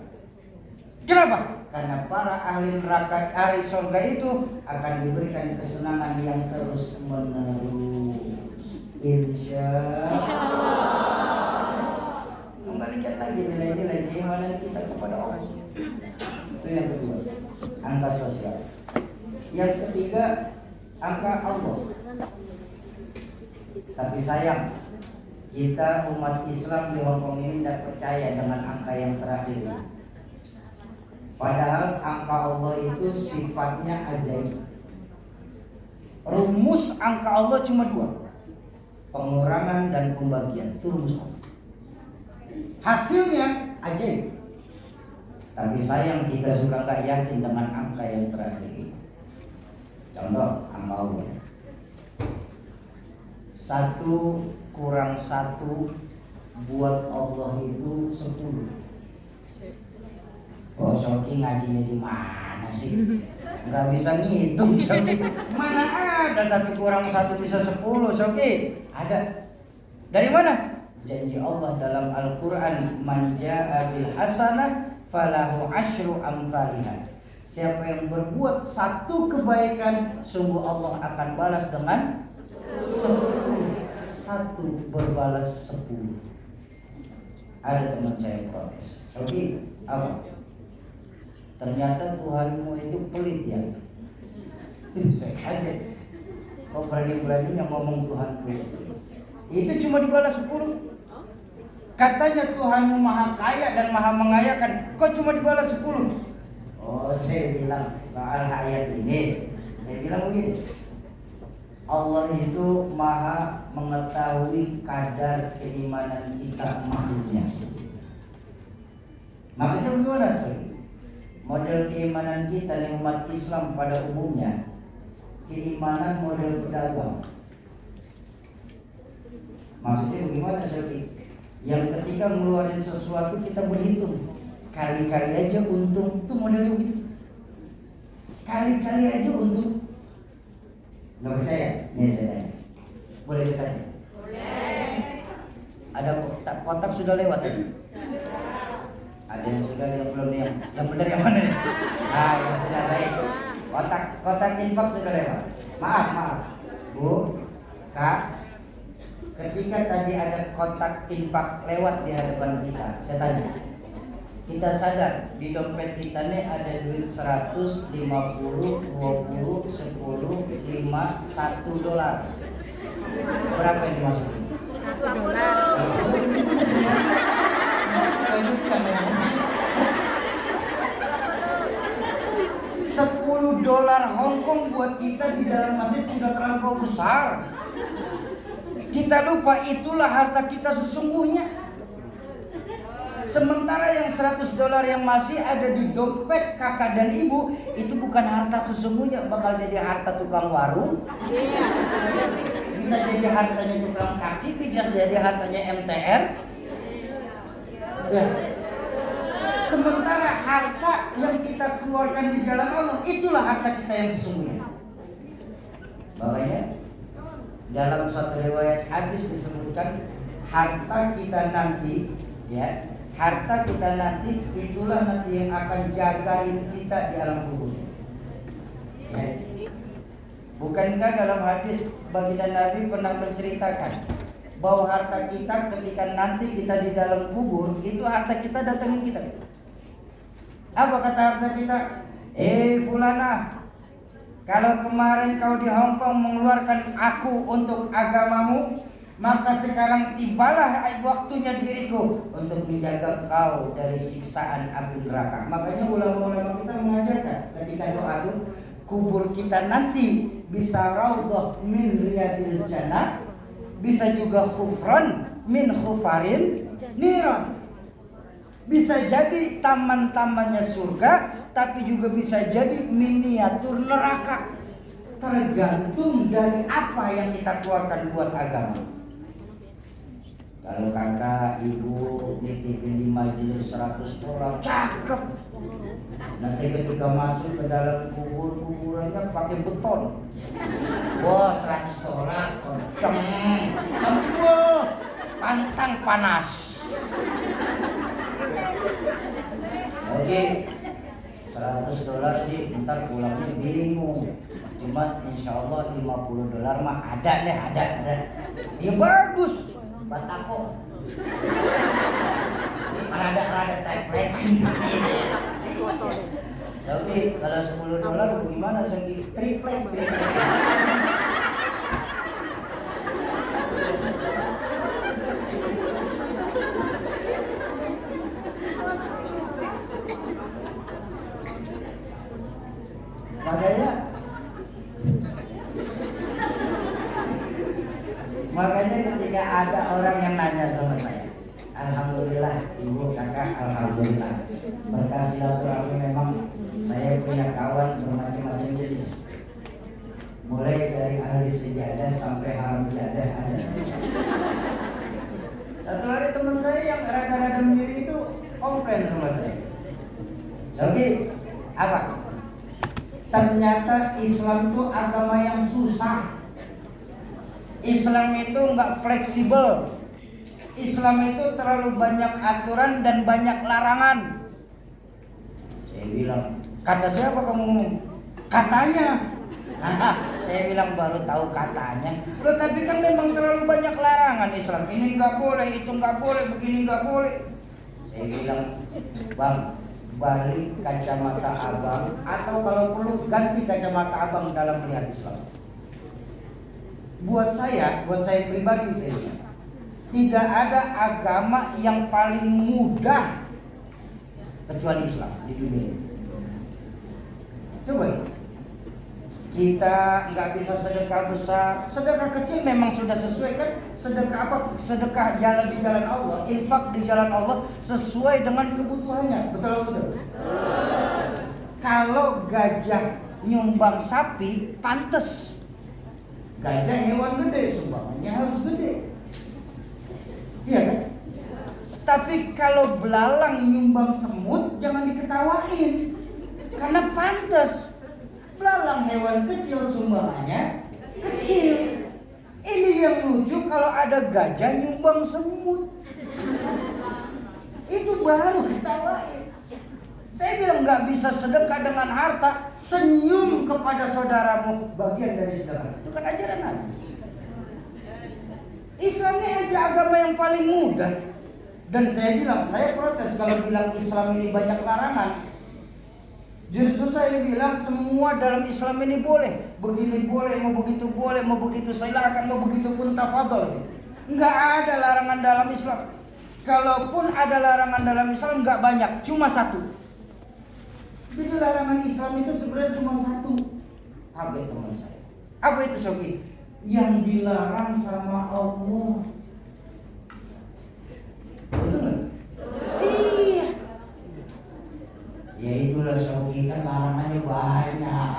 Kenapa? Karena para ahli neraka, ahli surga itu akan diberikan kesenangan yang terus menerus. Insya Allah. Kembalikan lagi nilai-nilai keimanan kita kepada Allah. Itu yang kedua, angka sosial. Yang ketiga, angka Allah. Tapi sayang, kita umat Islam di Hongkong ini tidak percaya dengan angka yang terakhir. Padahal angka Allah itu sifatnya ajaib. Rumus angka Allah cuma dua, pengurangan dan pembagian. Itu rumus Allah. Hasilnya ajaib. Tapi sayang kita suka gak yakin dengan angka yang terakhir ini. Contoh angka Allah, 1 kurang 1 buat Allah itu 10. Oh, Soki ngajinya di mana sih? Nggak bisa ngitung, Soki. Mana ada 1 kurang 1 bisa 10, Soki? Ada. Dari mana? Janji Allah dalam Al-Quran, man ja'a bil hasanah falahu asyru amsalihah. Siapa yang berbuat 1 kebaikan, sungguh Allah akan balas dengan 10. 1 berbalas 10. Ada teman saya protes, Soki, apa? Ternyata Tuhanmu itu pelit ya. Saya kaget. Kok berani-beraninya ngomong Tuhan pelit? Itu cuma dibalas 10. Katanya Tuhanmu maha kaya dan maha mengayakan. Kok cuma dibalas 10? Oh, saya bilang soal ayat ini. Saya bilang begini. Allah itu maha mengetahui kadar keimanan kita makhluknya. Maksudnya bagaimana sekali? Model keimanan kita nih umat Islam pada umumnya, keimanan model pedagang. Maksudnya bagaimana sekali? Yang ketika ngeluarin sesuatu kita berhitung, kali-kali aja untung, itu modelnya begitu. Kali-kali aja untung. Nggak percaya? Nih saya tanya. Boleh saya tanya? Boleh. Ada kotak sudah lewat tadi? Ada yang sudah, yang belum, yang benar yang mana nih? Ah, yang sudah baik. Kotak infak sudah lewat. Maaf, Bu, Kak. Ketika tadi ada kotak infak lewat di hadapan kita, saya tanya, kita sadar di dompet kita nih ada duit 100, 50, 20, 10, 5, $1. Berapa yang dimasukin? $10 Hongkong buat kita di dalam masjid sudah terlalu besar. Kita lupa itulah harta kita sesungguhnya. Sementara yang $100 yang masih ada di dompet kakak dan ibu, itu bukan harta sesungguhnya, bakal jadi harta tukang warung. Bisa jadi hartanya tukang taksi, bisa jadi hartanya MTR. Ya. Sementara harta yang kita keluarkan di jalan Allah, itulah harta kita yang sesungguhnya. Makanya dalam suatu riwayat hadis disebutkan harta kita nanti, ya, harta kita nanti itulah nanti yang akan jagain kita di alam kubur. Ya. Bukankah dalam hadis baginda Nabi pernah menceritakan bahwa harta kita ketika nanti kita di dalam kubur, itu harta kita datangin kita. Apa kata harta kita? Fulana, kalau kemarin kau di Hongkong mengeluarkan aku untuk agamamu, maka sekarang tibalah waktunya diriku untuk menjaga kau dari siksaan api neraka. Makanya ulama-ulama kita mengajarkan ketika doa itu, kubur kita nanti bisa raudhah min riyadil jannah, bisa juga khufran min khufarin niran. Bisa jadi taman-tamannya surga, tapi juga bisa jadi miniatur neraka. Tergantung dari apa yang kita keluarkan buat agama. Kalau kakak, ibu nitipin di majelis 100 cakep. Nanti ketika masuk ke dalam kuburannya pakai beton. Wah, $100 kenceng. Wah, pantang panas. Oke, $100 sih, ntar pulangnya bingung. Cuma insya Allah $50 mah ada. Ya bagus, batako. Rada type. Oke, kalau $10 gimana segi triplek. Makanya ketika ada orang yang nanya sama saya, alhamdulillah ibu kakak, alhamdulillah berkah silaturahmi memang saya punya kawan bermacam-macam jenis, mulai dari ahli sejadah sampai haram jadah ada. Satu hari teman saya yang rada-rada mirip itu komplain sama saya. Oke, apa? Ternyata Islam itu agama yang susah. Islam itu nggak fleksibel. Islam itu terlalu banyak aturan dan banyak larangan. Saya bilang, kata siapa kamu ngomong? Katanya. Saya bilang baru tahu katanya. Loh, tapi kan memang terlalu banyak larangan Islam. Ini nggak boleh, itu nggak boleh, begini nggak boleh. Saya bilang, bang, balik kacamata abang, atau kalau perlu ganti kacamata abang dalam melihat Islam. Buat saya pribadi tidak ada agama yang paling mudah kecuali Islam di dunia ini. Coba ya. Kita nggak bisa sedekah besar, sedekah kecil memang sudah sesuai kan? Sedekah apa? Sedekah jalan di jalan Allah, infak di jalan Allah sesuai dengan kebutuhannya, betul betul. Kalau gajah nyumbang sapi, pantes. Gajah hewan gede, sumbangannya harus gede. Iya kan? Tapi kalau belalang nyumbang semut, jangan diketawain, karena pantes. Belalang hewan kecil sumbangannya kecil. Ini yang lucu kalau ada gajah nyumbang semut. Itu baru ketawain. Saya bilang nggak bisa sedekah dengan harta, senyum kepada saudaramu bagian dari sedekah. Itu kan ajaran Nabi. Islam ini aja agama yang paling mudah. Dan saya bilang, saya protes kalau bilang Islam ini banyak larangan. Justru saya bilang semua dalam Islam ini boleh. Begini boleh, mau begitu boleh, mau begitu silakan, mau begitu pun tafadhol sih. Enggak ada larangan dalam Islam. Kalaupun ada larangan dalam Islam enggak banyak, cuma satu. Jadi larangan Islam itu sebenarnya cuma satu. Kaget teman saya. Apa itu Sofi? Yang dilarang sama Allah. Betul nggak? Iya. Ya itulah Sofi, kan larangannya banyak.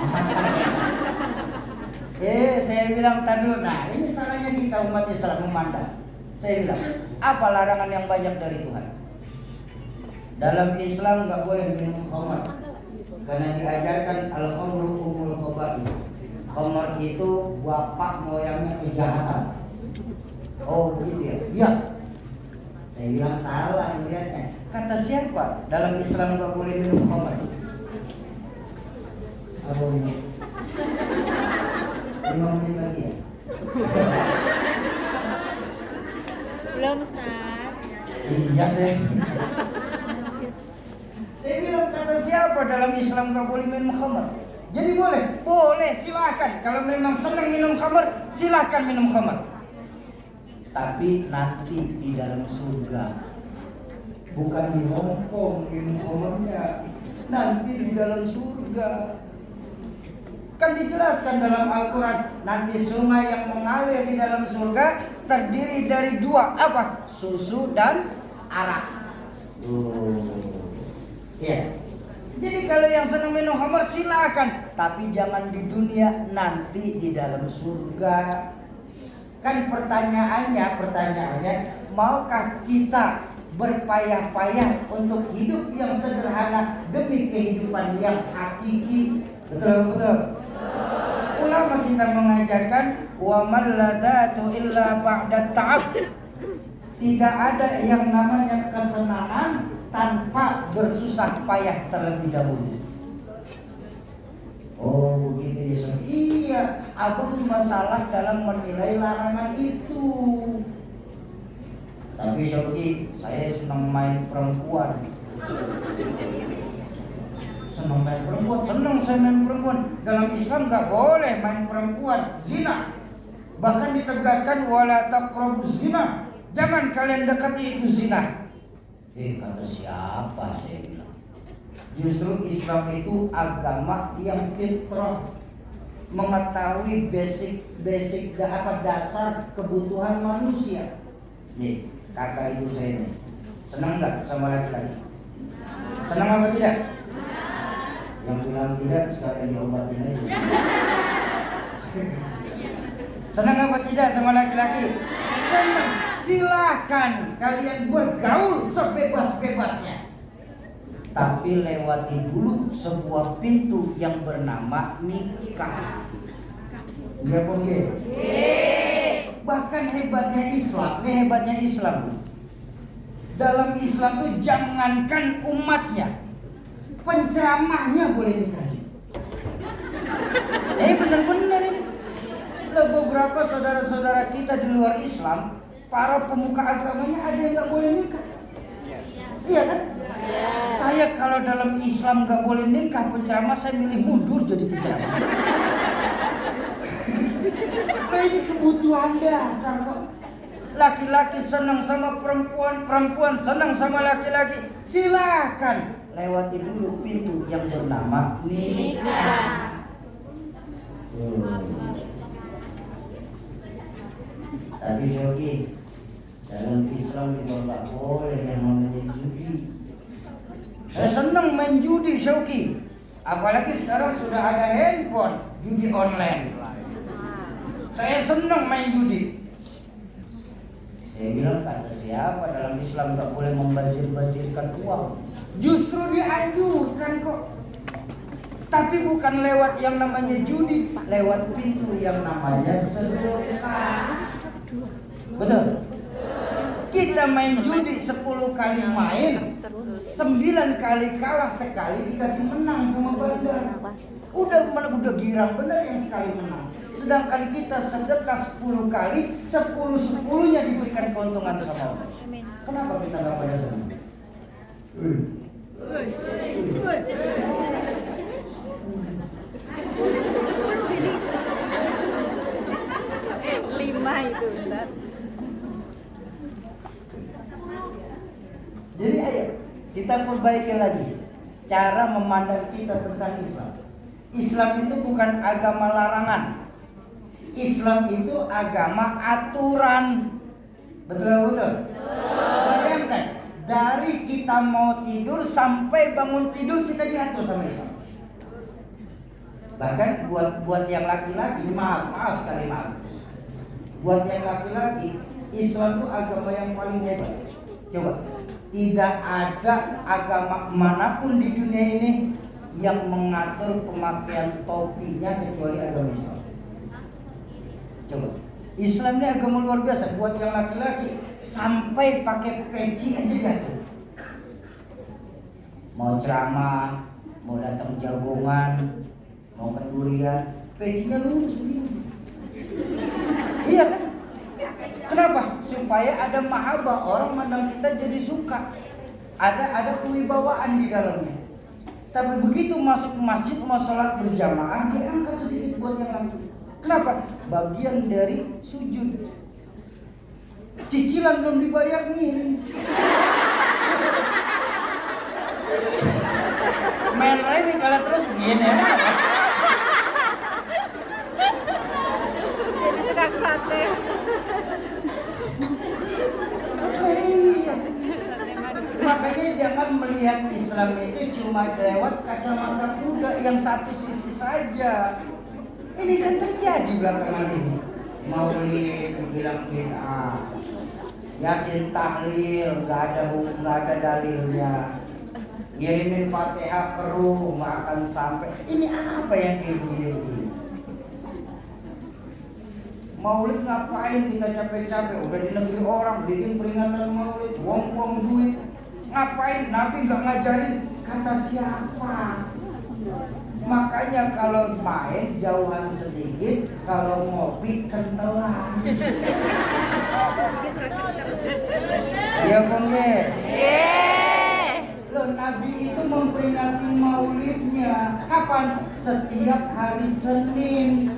Saya bilang tadi, nah ini salahnya kita umat Islam memandang. Saya bilang, apa larangan yang banyak dari Tuhan? Dalam Islam nggak boleh minum khamar, karena diajarkan al-khamru umul khaba'ith. Khamar itu bapak moyangnya kejahatan. Oh begitu ya? Iya. Saya bilang salah melihatnya. Kata siapa? Dalam Islam nggak boleh minum khamar. Apa ini? 5 menit lagi ya? Belum, Ustaz. Iya saya. Saya bilang kata siapa dalam Islam nggak boleh minum khamar? Jadi boleh? Boleh, silakan. Kalau memang senang minum khamar, silakan minum khamar. Tapi nanti di dalam surga, bukan di Hongkong minum khamarnya, nanti di dalam surga. Kan dijelaskan dalam Al-Quran, nanti sungai yang mengalir di dalam surga terdiri dari 2, apa? Susu dan arak. Ya. Jadi kalau yang senang minum khamar silakan, tapi jangan di dunia, nanti di dalam surga. Kan pertanyaannya, maukah kita berpayah-payah untuk hidup yang sederhana demi kehidupan yang hakiki? Betul. Ulama kita mengajarkan wa man ladzatu illa ba'da ta'ab. Tidak ada yang namanya kesenangan tanpa bersusah payah terlebih dahulu. Oh begitu ya Sob. Iya, aku cuma salah dalam menilai larangan itu. Tapi Sobi, saya senang main perempuan. Senang saya main perempuan. Dalam Islam nggak boleh main perempuan, zina. Bahkan ditegaskan wala taqrabuz zina. Jangan kalian dekati itu zina. Kata siapa saya bilang? Justru Islam itu agama yang fitrah, mengetahui basic dasar kebutuhan manusia. Nih, kakak ibu saya nih, senang nggak sama laki-laki? Senang apa tidak? Yang bilang tidak sekalian diobatin aja. Senang apa tidak sama laki-laki? Senang. Silahkan kalian bergaul sebebas-bebasnya. Tapi lewati dulu sebuah pintu yang bernama nikah. Iya pun ya. Bahkan hebatnya Islam. Dalam Islam tuh jangankan umatnya, penceramahnya boleh nikah. Benar-benar ini. Beberapa saudara-saudara kita di luar Islam, para pemuka agamanya ada yang nggak boleh nikah. Iya kan? Saya kalau dalam Islam nggak boleh nikah penceramah, saya milih mundur jadi penceramah. Nah ini kebutuhan dasar kok. Laki-laki senang sama perempuan, perempuan senang sama laki-laki. Silakan lewati dulu pintu yang bernama nikah. Tapi Shoki, dalam Islam juga nggak boleh yang namanya judi. Saya senang main judi Shoki, apalagi sekarang sudah ada handphone judi online. Saya senang main judi. Saya bilang kata siapa dalam Islam nggak boleh membazir-bazirkan uang. Justru dianjurkan kok. Tapi bukan lewat yang namanya judi, lewat pintu yang namanya sedekah. Benar? Kita main judi 10 kali main, 9 kali kalah, sekali dikasih menang sama bandar. Udah girang bener yang sekali menang. Sedangkan kita sedekah 10 kali, 10-10-nya diberikan keuntungan sama Allah. Kenapa kita nggak pada senang? Lima itu Ustaz. Jadi ayo kita perbaiki lagi cara memandang kita tentang Islam. Islam itu bukan agama larangan. Islam itu agama aturan. Betul? Bayangkan, dari kita mau tidur sampai bangun tidur kita diatur sama Islam. Bahkan buat yang laki-laki, maaf sekali maaf. Buat yang laki-laki, Islam itu agama yang paling hebat. Coba, tidak ada agama manapun di dunia ini yang mengatur pemakaian topinya kecuali agama Islam. Coba, Islam ini agama luar biasa. Buat yang laki-laki, sampai pakai peci aja diatur. Mau ceramah, mau datang jagongan, mau kendurian, pecinya lurus begini. Iya kan? Kenapa? Supaya ada mahabbah, orang mandang kita jadi suka. Ada kewibawaan di dalamnya. Tapi begitu masuk masjid mau sholat berjamaah, dia angkat sedikit buat yang laki. Kenapa? Bagian dari sujud. Cicilan belum dibayar nih. Main remi kalau terus begini ya. Jadi tukang sate. Iya. Makanya jangan melihat Islam itu cuma lewat kacamata kuda yang satu sisi saja. Ini kan terjadi belakangan ini. Maulid dibilang bid'ah, Yasin tahlil nggak ada dalilnya, ngirimin Fatihah ke rumah akan sampai. Ini apa yang kayak gini? Maulid ngapain kita capek-capek? Udah di negeri orang bikin peringatan Maulid, buang-buang duit. Ngapain? Nabi nggak ngajarin, kata siapa? Makanya kalau main jauhan sedikit, kalau ngopi kentelan. Iya Bongge. Loh, Nabi itu memperingati Maulidnya kapan? Setiap hari Senin.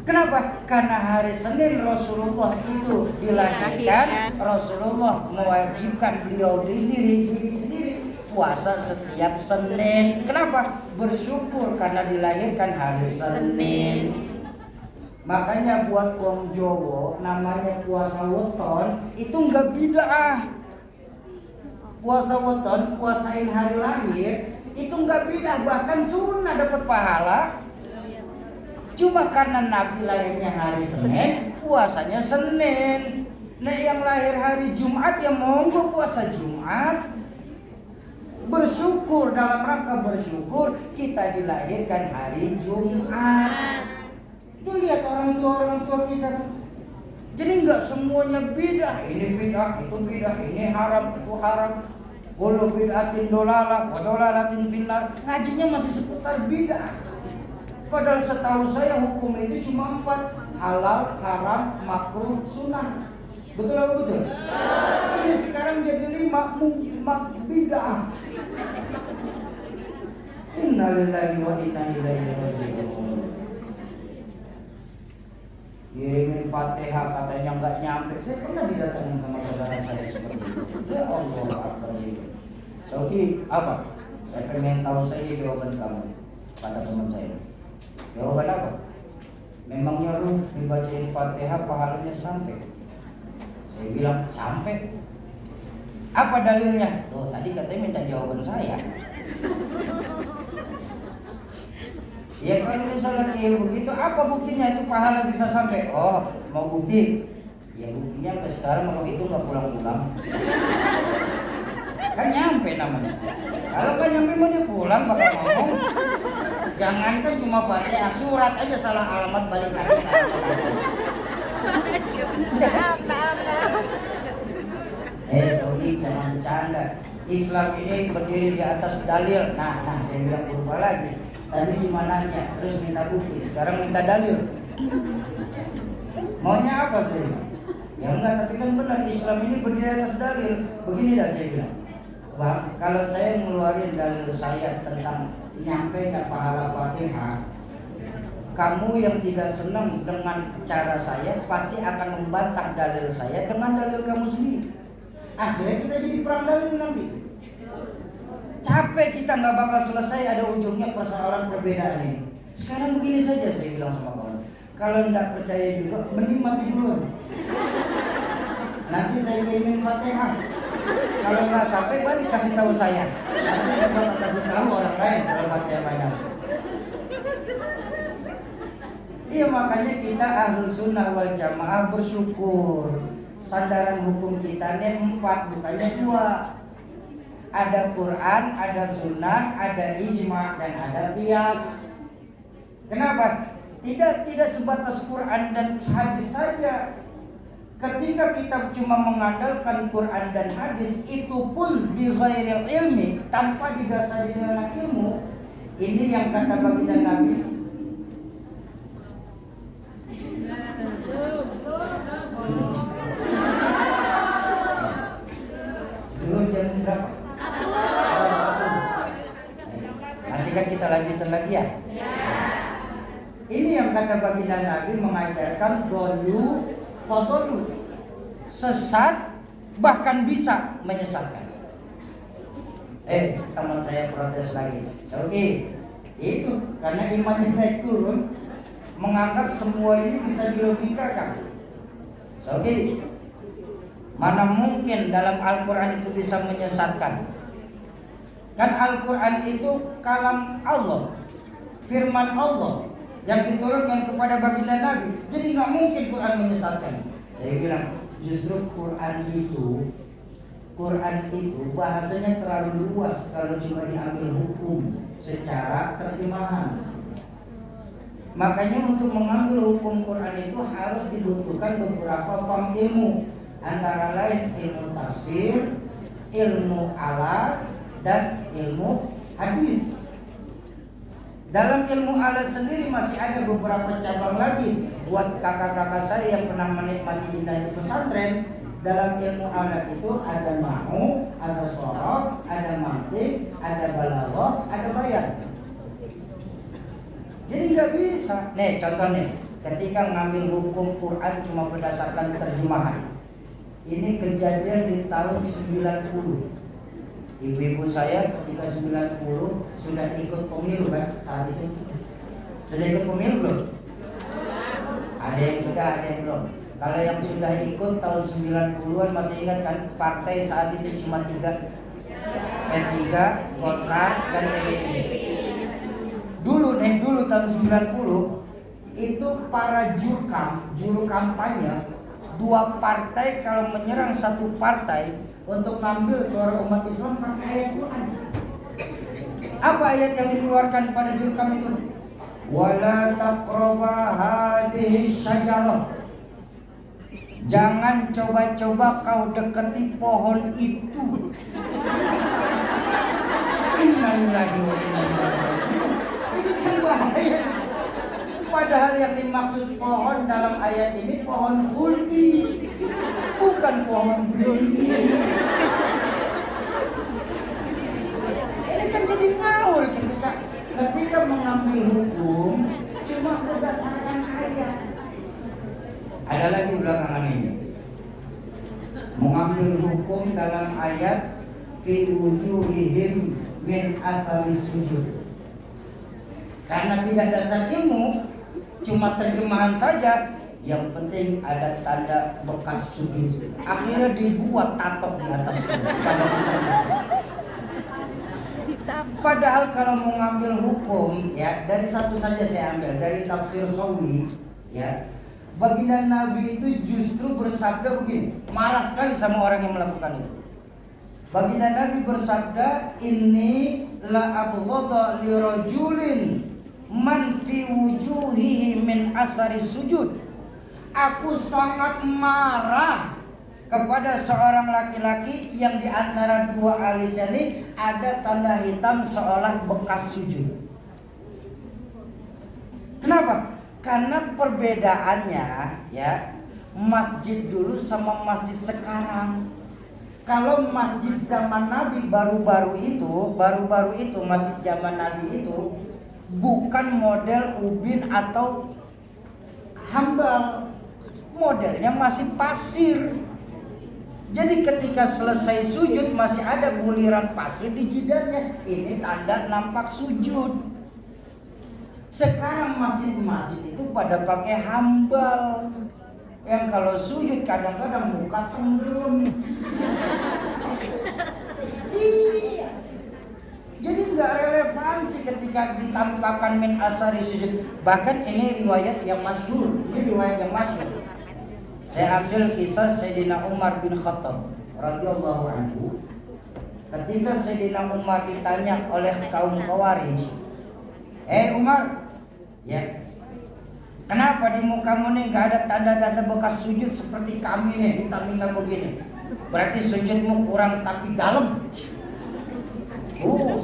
Kenapa? Karena hari Senin Rasulullah itu dilahirkan. Rasulullah mewajibkan beliau diri sendiri puasa setiap Senin. Kenapa? Bersyukur karena dilahirkan hari Senin. Makanya buat wong Jawa namanya puasa weton itu enggak bid'ah. Puasa weton, puasain hari lahir itu enggak bid'ah, bahkan sunnah, dapat pahala. Cuma karena Nabi lahirnya hari Senin, puasanya Senin. Nah yang lahir hari Jumat ya monggo puasa Jumat. Bersyukur, dalam rangka bersyukur kita dilahirkan hari Jumat. Itu lihat orang tua kita tuh. Jadi nggak semuanya bid'ah, ini bid'ah, itu bid'ah, ini haram, itu haram. Kullu bid'atin dolalah wa dolalatin finnar. Ngajinya masih seputar bid'ah. Padahal setahu saya hukum itu cuma 4, halal, haram, makruh, sunnah. Betul apa betul? Ini sekarang jadi 5 bid'ah. Innalillahi wa inna ilaihi raji'un. Kirimin Fatihah katanya nggak nyampe. Saya pernah didatangin sama saudara saya seperti itu. Ya Allah, apa sih? Sauki apa? Saya pengen tahu saja jawaban kamu pada teman saya. Jawaban apa? Memangnya lu dibacain Fatihah pahalanya sampai? Saya bilang sampai. Apa dalilnya? Oh tadi katanya minta jawaban saya. Ya kalau misalnya begitu, apa buktinya itu pahala bisa sampai? Oh mau bukti? Ya buktinya sampai sekarang kalau itu nggak pulang-pulang. Kan nyampe namanya. Kalau nggak nyampe mau dia pulang bakal ngomong. Jangankan cuma Fatihah, surat aja salah alamat balik lagi. Sobi jangan bercanda. Islam ini berdiri di atas dalil. Nah saya bilang berubah lagi. Tadi cuma nanya, terus minta bukti. Sekarang minta dalil. Maunya apa sih? Ya enggak, tapi kan benar Islam ini berdiri atas dalil. Begini dah saya bilang. Bang, kalau saya ngeluarin dalil saya tentang nyampainya pahala Fatihah, kamu yang tidak senang dengan cara saya pasti akan membantah dalil saya dengan dalil kamu sendiri. Akhirnya kita jadi perang dalil nanti. Capek kita nggak bakal selesai, ada ujungnya persoalan perbedaan ini. Sekarang begini saja saya bilang sama kawan, kalau tidak percaya juga mending mati dulu. Nanti saya kirimin Fatihah. Kalau nggak sampai balik kasih tahu saya. Nanti saya bakal kasih tahu orang lain kalau Fatihah banyak. Iya makanya kita Ahlus Sunnah wal Jamaah bersyukur. Sandaran hukum kita ini 4 bukannya 2. Ada Quran, ada Sunnah, ada ijma dan ada qiyas. Kenapa? Tidak sebatas Quran dan hadis saja. Ketika kita cuma mengandalkan Quran dan hadis, itu pun bi ghairil ilmi, tanpa didasari dengan ilmu. Ini yang kata baginda Nabi. Suruh jam berapa? Nanti kan kita lanjutkan lagi ya. Ini yang kata baginda Nabi mengajarkan dolu fadolu, sesat bahkan bisa menyesatkan. Teman saya protes lagi. Oke, itu karena imannya naik turun, menganggap semua ini bisa dilogikakan. Oke, mana mungkin dalam Al-Quran itu bisa menyesatkan? Kan Al-Quran itu kalam Allah, firman Allah yang diturunkan kepada baginda Nabi. Jadi nggak mungkin Quran menyesatkan. Saya bilang justru Quran itu bahasanya terlalu luas kalau cuma diambil hukum secara terjemahan. Makanya untuk mengambil hukum Quran itu harus dibutuhkan beberapa form ilmu, antara lain ilmu tafsir, ilmu alat, dan ilmu hadis. Dalam ilmu alat sendiri masih ada beberapa cabang lagi. Buat kakak-kakak saya yang pernah menikmati indah pesantren, dalam ilmu alat itu ada nahwu, ada shorof, ada mantik, ada balaghah, ada bayan. Jadi nggak bisa. Nih contoh nih, ketika ngambil hukum Quran cuma berdasarkan terjemahan. Ini kejadian di tahun 90. Ibu-ibu saya ketika 90 sudah ikut pemilu kan saat itu. Sudah ikut pemilu belum? Ada yang sudah, ada yang belum. Kalau yang sudah ikut tahun 90-an masih ingat kan, partai saat itu cuma 3. P3, Golkar, dan PDI. Dulu tahun 90 itu para juru kampanye 2 partai kalau menyerang satu partai untuk ngambil suara umat Islam pakai ayat Quran. Apa ayat yang dikeluarkan pada jurkam itu? Wala taqraba hadhihi syajarah. Jangan coba-coba kau dekati pohon itu. Innalillahi wa inna ilaihi raji'un. Itu kan bahaya. Padahal yang dimaksud pohon dalam ayat ini pohon khuldi, bukan pohon beringin. Ini kan jadi ngawur ketika mengambil hukum cuma berdasarkan ayat. Ada lagi belakangan ini mengambil hukum dalam ayat fi wujuhihim min atharis sujud. Karena tidak dasar ilmu, cuma terjemahan saja. Yang penting ada tanda bekas sujud. Akhirnya dibuat tato di atas sujud. Padahal kalau mau ngambil hukum, ya dari satu saja saya ambil dari tafsir Sawi, ya. Baginda Nabi itu justru bersabda begini, marah sekali sama orang yang melakukan itu. Baginda Nabi bersabda, ini la abghadha li rajulin man fi wujuhihi min asari sujud. Aku sangat marah kepada seorang laki-laki yang di antara dua alisnya ini ada tanda hitam seolah bekas sujud. Kenapa? Karena perbedaannya, ya, masjid dulu sama masjid sekarang. Kalau masjid zaman Nabi baru-baru itu masjid zaman Nabi itu bukan model ubin atau hambal, modelnya masih pasir. Jadi ketika selesai sujud masih ada buliran pasir di jidatnya. Ini tanda nampak sujud. Sekarang masjid-masjid itu pada pakai hambal, yang kalau sujud kadang-kadang muka tenggelam. Iya. Jadi nggak relevansi ketika ditampakkan min asari sujud. Bahkan ini riwayat yang masyhur. Saya ambil kisah Sayyidina Umar bin Khattab radhiyallahu anhu. Ketika Sayyidina Umar ditanya oleh kaum Khawarij, Umar, ya, kenapa di mukamu nih nggak ada tanda-tanda bekas sujud seperti kami nih, hitam-hitam begini? Berarti sujudmu kurang tapi dalam.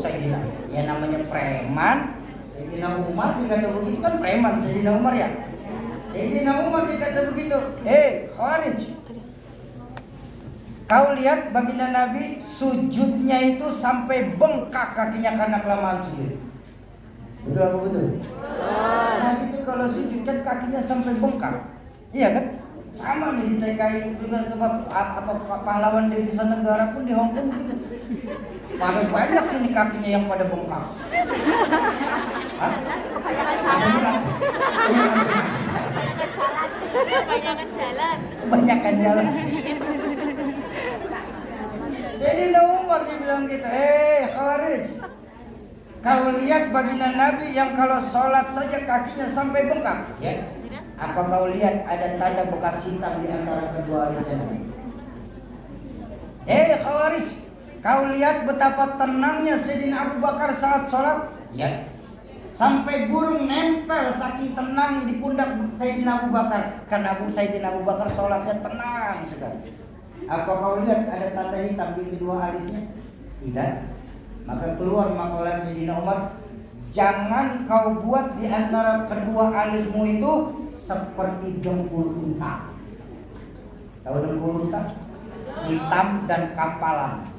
Sayyidina, ya namanya preman. Sayyidina Umar dikata begitu kan preman Sayyidina Umar ya. Sayyidina Umar dikata begitu, Khawarij, kau lihat baginda Nabi sujudnya itu sampai bengkak kakinya karena kelamaan sujud. Betul apa betul? Nabi itu kalau sujud kan kakinya sampai bengkak. Iya kan? Sama nih di TKI juga pahlawan devisa negara pun di Hong Kong gitu. Pada banyak sini kakinya yang pada bengkak. Kebanyakan jalan. Sayyidina Umar dibilang gitu, Khawarij, kau lihat baginda Nabi yang kalau sholat saja kakinya sampai bengkak, ya? Apa kau lihat ada tanda bekas hitam di antara kedua alisnya? Khawarij, kau lihat betapa tenangnya Sayyidina Abu Bakar saat sholat, ya? Sampai burung nempel saking tenang di pundak Sayyidina Abu Bakar. Karena Sayyidina Abu Bakar sholatnya tenang sekali. Apa kau lihat ada tanda hitam di kedua alisnya? Tidak. Maka keluar makalah Sayyidina Umar, jangan kau buat di antara kedua alismu itu seperti dengkul unta. Tahu dengkul unta? Hitam dan kapalan.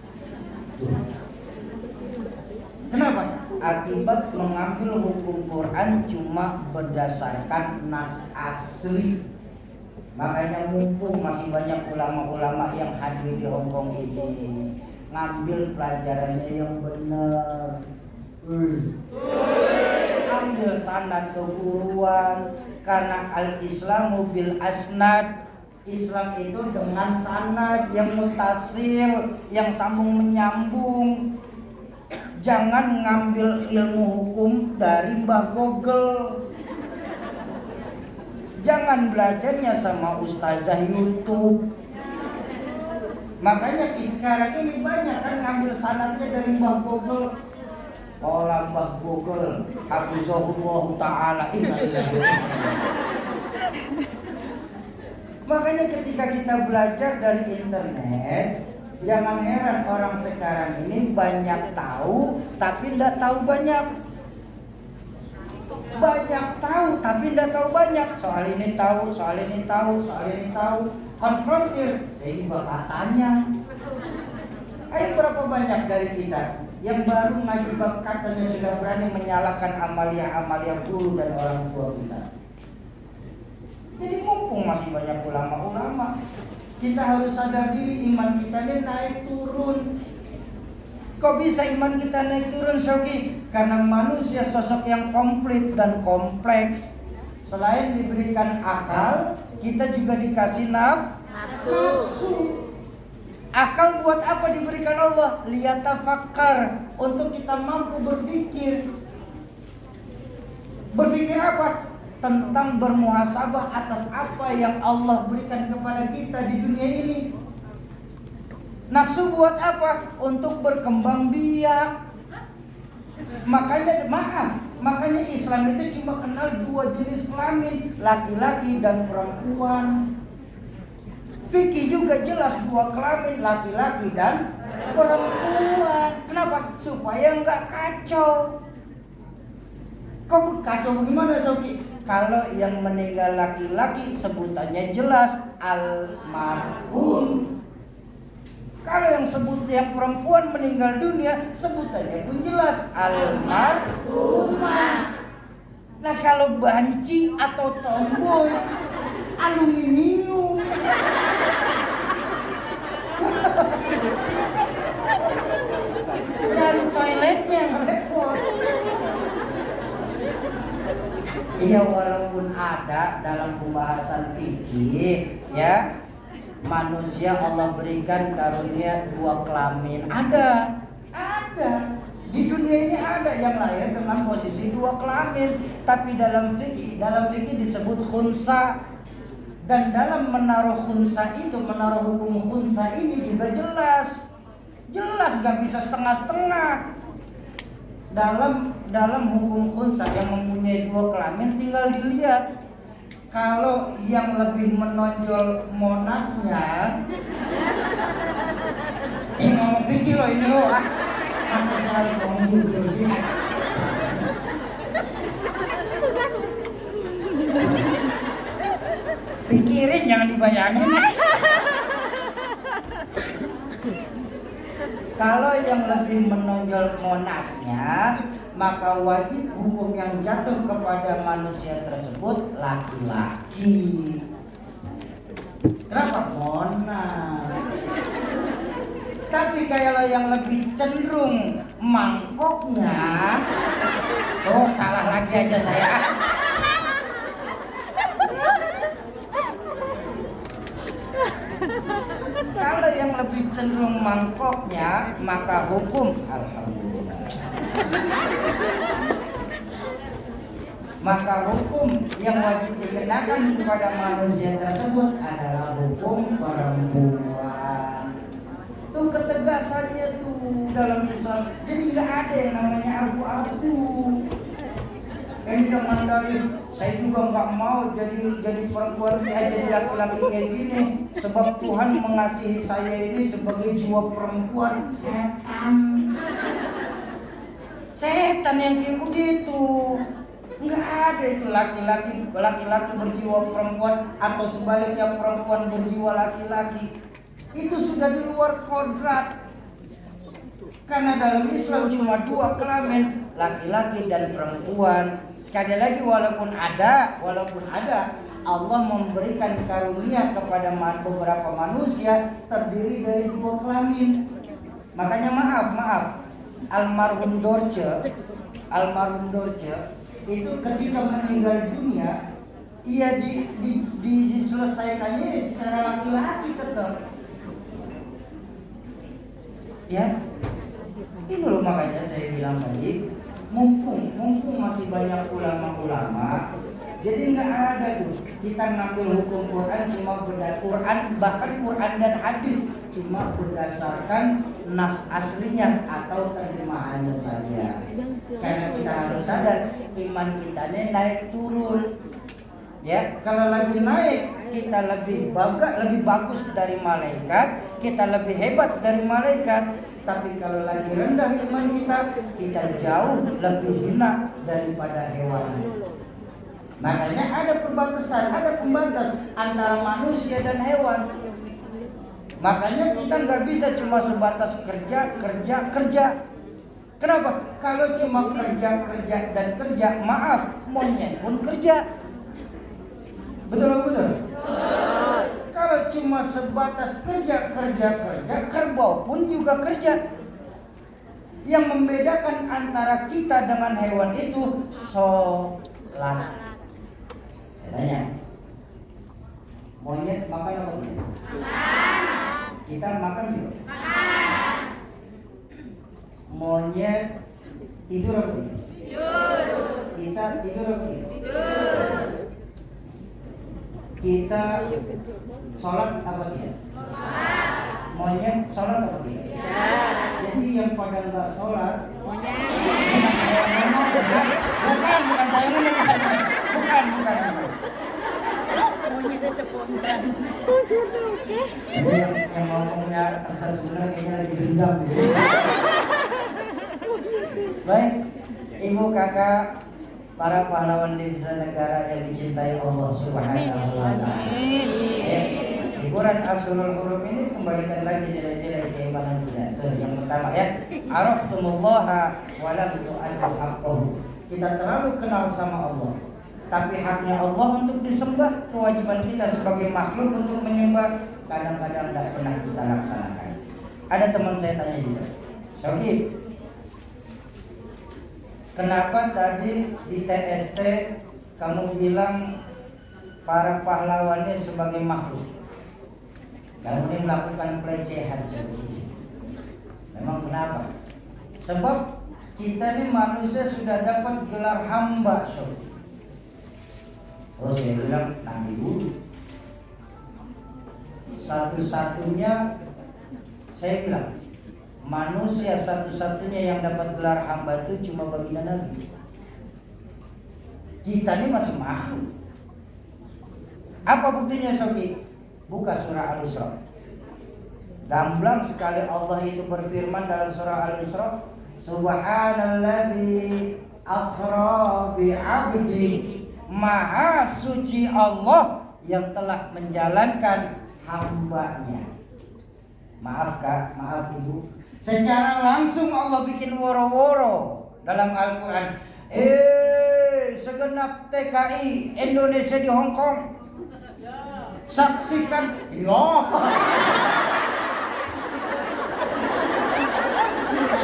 Kenapa? Akibat mengambil hukum Quran cuma berdasarkan nas asli. Makanya mumpung masih banyak ulama-ulama yang hadir di Hong Kong ini, ngambil pelajarannya yang benar. Ambil sanad keguruan, karena al-Islamu bil asnad. Islam itu dengan sanad yang mutasil, yang sambung menyambung. Jangan ngambil ilmu hukum dari Mbah Google. Jangan belajarnya sama ustazah YouTube. Makanya sekarang ini banyak kan ngambil sanadnya dari Mbah Google. Olah Mbah Google, hafizahullah ta'ala. Makanya ketika kita belajar dari internet, jangan heran orang sekarang ini banyak tahu tapi tidak tahu banyak. Banyak tahu tapi tidak tahu banyak. Soal ini tahu, soal ini tahu, soal ini tahu. Konfrontir, saya juga katanya. Ayo berapa banyak dari kita yang baru ngaji bab katanya sudah berani menyalahkan amalia-amalia guru dan orang tua kita. Jadi mumpung masih banyak ulama-ulama, kita harus sadar diri iman kita ini naik turun. Kok bisa iman kita naik turun, Shoki? Karena manusia sosok yang komplit dan kompleks. Selain diberikan akal, kita juga dikasih nafsu. Akal buat apa diberikan Allah? Liyatafakkar, untuk kita mampu berpikir. Berpikir apa? Tentang bermuhasabah atas apa yang Allah berikan kepada kita di dunia ini. Nafsu buat apa? Untuk berkembang biak. Makanya Islam itu cuma kenal 2 jenis kelamin, laki-laki dan perempuan. Fikih juga jelas 2 kelamin, laki-laki dan perempuan. Kenapa? Supaya nggak kacau. Kok kacau gimana, Soki? Kalau yang meninggal laki-laki sebutannya jelas almarhum. Kalau yang perempuan meninggal dunia sebutannya pun jelas almarhumah. Nah kalau banci atau tomboy aluminium. Dari toiletnya yang repot. Iya, walaupun ada dalam pembahasan fikih ya, manusia Allah berikan karunia 2 kelamin. Ada. Di dunia ini ada yang lahir dengan posisi 2 kelamin. Tapi dalam fikih disebut khunsa. Dan dalam menaruh khunsa itu, menaruh hukum khunsa ini juga jelas. Gak bisa setengah-setengah. Dalam hukum khunsa yang mempunyai 2 kelamin tinggal dilihat. Kalau yang lebih menonjol monasnya, ini ngomong fikih loh ini loh. Masa saya ngomong jujur sih. Pikirin, jangan dibayangin. Kalau yang lebih menonjol monasnya, maka wajib hukum yang jatuh kepada manusia tersebut laki-laki. Kenapa? Monas. Tapi kalau yang lebih cenderung mangkoknya, oh salah lagi aja saya. Kalau yang lebih cenderung mangkoknya, maka hukum alhamdulillah. Maka hukum yang wajib dikenakan kepada manusia tersebut adalah hukum perempuan. Tuh ketegasannya tuh dalam Islam. Jadi nggak ada yang namanya abu-abu. Yang dengan dari saya juga nggak mau jadi perempuan jadi laki-laki kayak gini. Sebab Tuhan mengasihi saya ini sebagai jiwa perempuan. Setan yang kayak begitu. Nggak ada itu laki-laki berjiwa perempuan atau sebaliknya perempuan berjiwa laki-laki. Itu sudah di luar kodrat. Karena dalam Islam cuma 2 kelamin, laki-laki dan perempuan. Sekali lagi walaupun ada Allah memberikan karunia kepada beberapa manusia terdiri dari 2 kelamin. Makanya maaf almarhum Dorce itu ketika meninggal dunia, ia diselesaikannya secara laki-laki tetap. Ya, ini loh makanya saya bilang tadi, mumpung masih banyak ulama-ulama, jadi nggak ada tuh kita ngambil hukum Quran cuma Quran, bahkan Quran dan hadis cuma berdasarkan nas aslinya atau terjemahannya saja. Karena kita harus sadar iman kita ini naik turun. Ya, kalau lagi naik kita lebih bagus dari malaikat, kita lebih hebat dari malaikat. Tapi kalau lagi rendah iman kita jauh lebih hina daripada hewan. Makanya ada pembatas antara manusia dan hewan. Makanya kita nggak bisa cuma sebatas kerja. Kenapa? Kalau cuma kerja, maaf, monyet pun kerja. Betul. Kalau cuma sebatas kerja, kerbau pun juga kerja. Yang membedakan antara kita dengan hewan itu sholat. Saya tanya, monyet makan apa tidak? Kita makan juga. Monyet tidur apa tidak? Kita tidur apa tidak? Kita sholat apa tidak? Monyet sholat apa tidak? Jadi yang pada nggak sholat bukan saya bukan. Monyetnya spontan. Jadi yang ngomongnya agak sebenarnya kayaknya lagi dendam gitu. Baik, ibu kakak, para pahlawan Devisa Negara yang dicintai Allah Subhanahu wa Ta'ala. Di Quran Ashurul Hurum ini kembalikan lagi nilai-nilai keimanan kita. Tuh, yang pertama ya, araftumullaha wa lam tu'addu haqqahu. Kita terlalu kenal sama Allah, tapi haknya Allah untuk disembah, kewajiban kita sebagai makhluk untuk menyembah kadang-kadang tidak pernah kita laksanakan. Ada teman saya tanya juga, Syokib, kenapa tadi di TST kamu bilang para pahlawannya sebagai makhluk? Kamu ini melakukan pelecehan seperti. Memang kenapa? Sebab kita ini manusia sudah dapat gelar hamba, Syokib. Oh, saya bilang nanti dulu. Satu-satunya saya bilang manusia satu-satunya yang dapat gelar hamba itu cuma baginda Nabi. Kita ini masih makhluk. Apa buktinya, Sobi? Buka surah Al-Isra. Gamblang sekali Allah itu berfirman dalam surah Al-Isra, Subhanalladzi asra bi'abdi. Maha suci Allah yang telah menjalankan hambanya. Maaf Kak, maaf Ibu. Secara langsung Allah bikin woro-woro dalam Al-Quran. Segenap TKI Indonesia di Hong Kong, saksikan.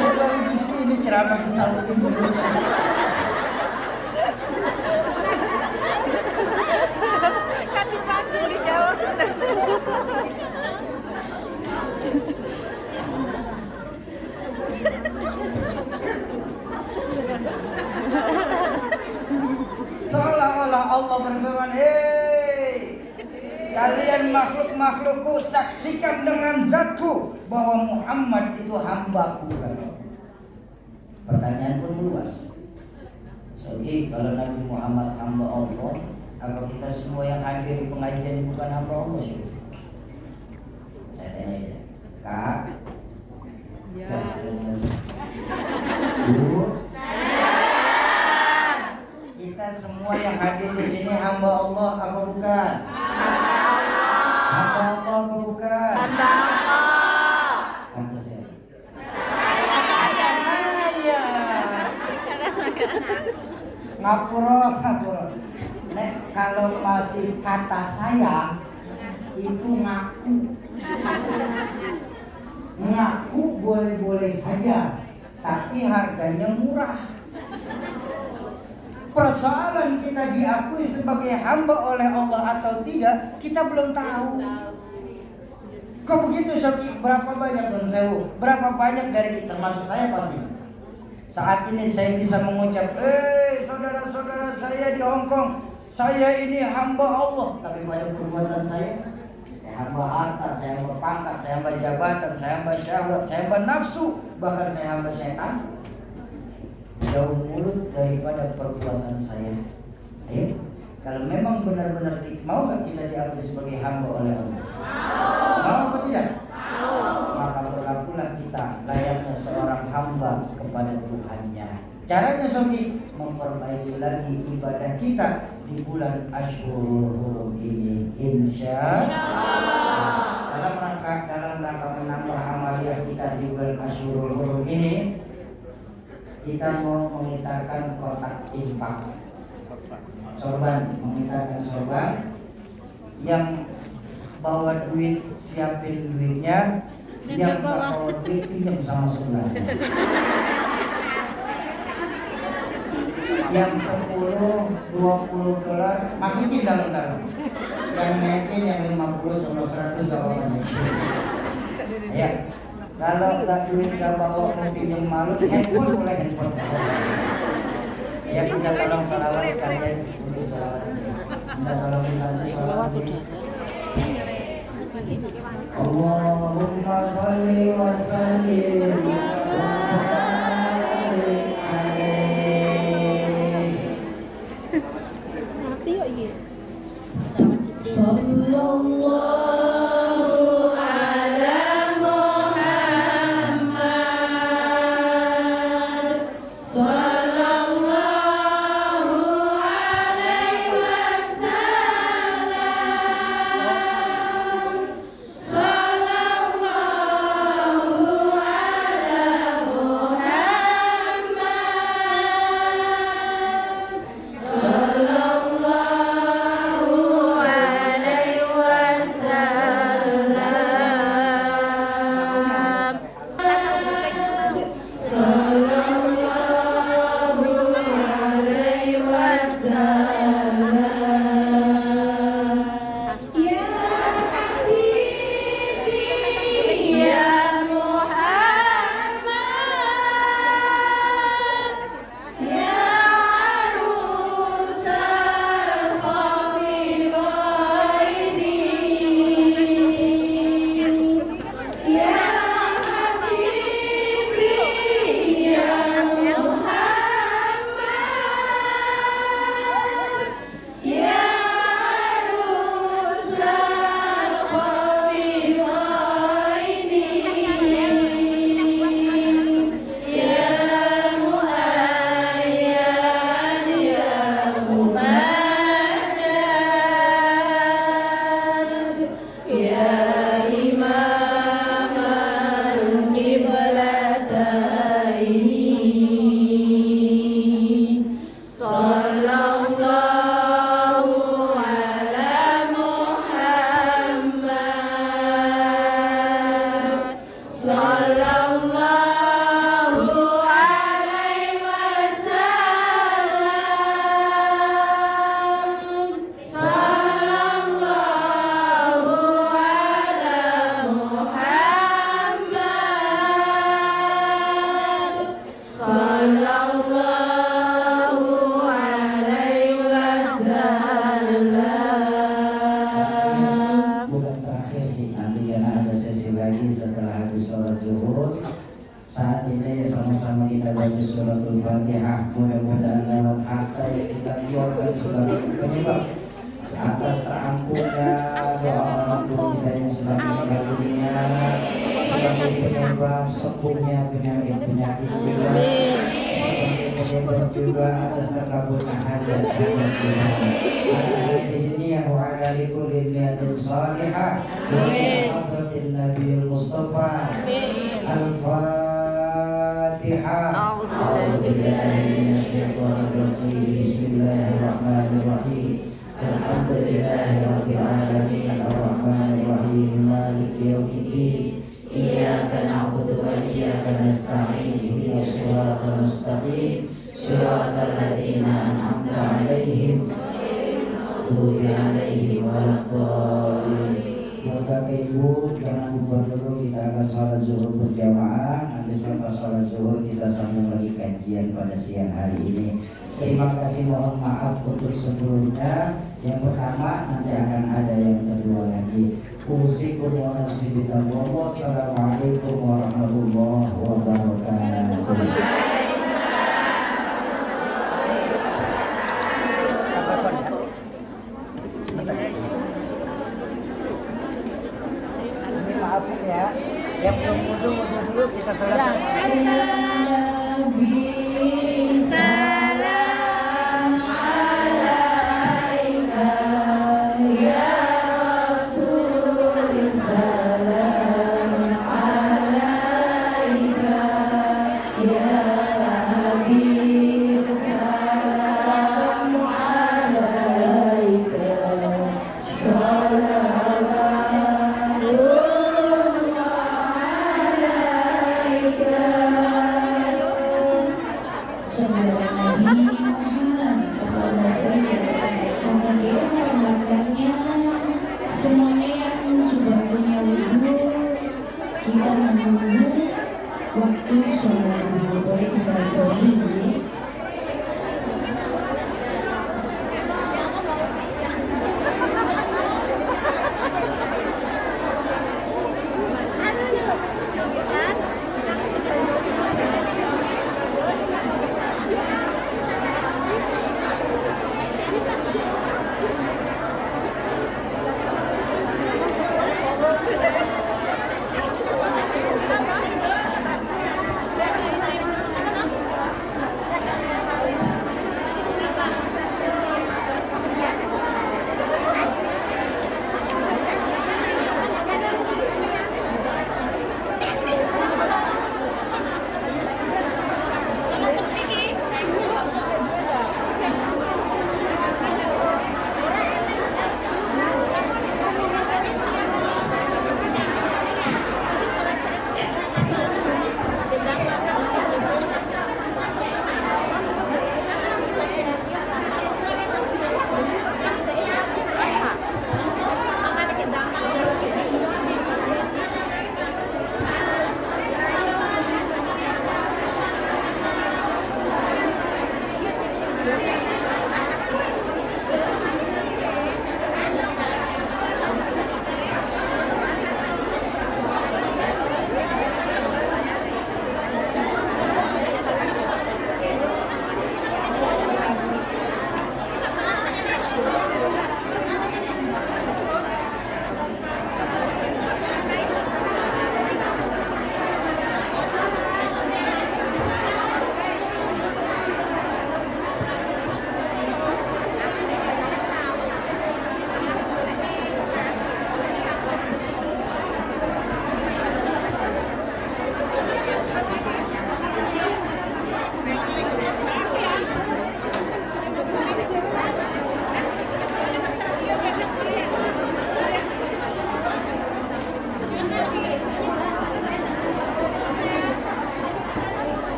Coba di sini ceramah di Saudi Indonesia. Kan dipanggil dijawab. Seolah-olah Allah berfirman, kalian makhluk-makhlukku, saksikan dengan zatku bahwa Muhammad itu hambaku. Pertanyaan pun luas. Jadi kalau Nabi Muhammad hamba Allah, apa kita semua yang hadir di pengajian bukan hamba Allah sih? Saya tanya aja, Kak. Ya. Bu, kita semua yang hadir di sini hamba Allah apa bukan? Hamba Allah apa bukan? Hamba Allah. Hamba saya. Ngapura. Nek kalau masih kata saya itu ngaku. Ngaku boleh-boleh saja, tapi harganya murah. Persoalan kita diakui sebagai hamba oleh Allah atau tidak, kita belum tahu. Kok begitu, Syokib? Berapa banyak Don Sewu? Berapa banyak dari kita, termasuk saya pasti. Saat ini saya bisa mengucap, saudara-saudara saya di Hong Kong, saya ini hamba Allah. Tapi pada perbuatan saya hamba harta, saya hamba pangkat, saya hamba jabatan, saya hamba syahwat, saya hamba nafsu, bahkan saya hamba setan. Jauh mulut daripada perbuatan saya. Ayo, kalau memang benar-benar mau nggak kita diakui sebagai hamba oleh Allah? Mau apa tidak? Maka berlakulah kita layaknya seorang hamba kepada Tuhannya. Caranya Sobi, memperbaiki lagi ibadah kita di bulan Ashurul Hurum ini, insya Allah. Dalam rangka menambah amaliyah kita di bulan Ashurul Hurum ini, kita mau mengitarkan kotak infak. Sorban, mengitarkan sorban. Yang bawa duit, siapin duitnya. Yang nggak bawa duit pinjam sama sebelah. Yang 10, 20 dolar masukin dalam-dalam. Yang naikin yang 50 sama 100 gak apa-apa. Ya, kalau nggak duit nggak bawa mau pinjam malu, handphone boleh handphone. Ya kita tolong salawat sekalian. Kita tolong minta salawat. Allahumma salli wa sallim wa barik alaihi. Nanti yuk iya. Sallallahu ala Muhammad. Sallallahu alaihi wasallam. Sallallahu ala Muhammad. Sallallahu alaihi wasallam. Sallallahu alaihi wasallam. Ya Habibi ya Muhammad, ya arusal habibaini, ya Habibi ya Muhammad, ya arusal habibaini, ya muayyan ya mumajjad, ya imam al-qiblataini. Sallallahu ala Muhammad. Sallallahu alaihi wasallam. Sallallahu ala Muhammad. Sallallahu alaihi wasallam. Bukan terakhir sih, nanti karena ada sesi lagi setelah habis sholat zuhur. Saat ini sama-sama kita baca suratul Fatihah. Mudah-mudahan lewat harta yang kita keluarkan sebagai penyebab atas terampunnya doa orang tua kita yang sedang meninggal dunia, sebagai penyebab sembuhnya penyakit-penyakit juga, sebagai penyebab juga atas terkabulnya hajat kita. Ini wa ala likulli niyatin salihah wa hadratin Nabiyil Mustafa. Al-Fatihah. A'udzu billahi minasyaitonir rajim. Bismillahirrahmanirrahim. Alhamdulillahirabbil alamin. Arrahmanir rahim. Maliki yaumiddin. Iyyaka na'budu wa iyyaka nasta'in. Ihdinas siratal mustaqim. Siratal ladzina an'amta 'alaihim ghairil maghdubi 'alaihim waladdallin. Bapak Ibu, jangan lupa dulu kita akan sholat zuhur berjamaah. Nanti selepas sholat zuhur kita sambung lagi kajian pada siang hari ini. Terima kasih, mohon maaf untuk sebelumnya. Yang pertama nanti akan ada yang kedua lagi. Usikum wa nafsi bitaqwa. Assalamualaikum warahmatullahi wabarakatuh. Maaf ya, yang belum wudu dulu kita sholat sama. Salam alaika ya Rasul. Salam alaika ya Habib. Salam alaika. Salawatullah Sholat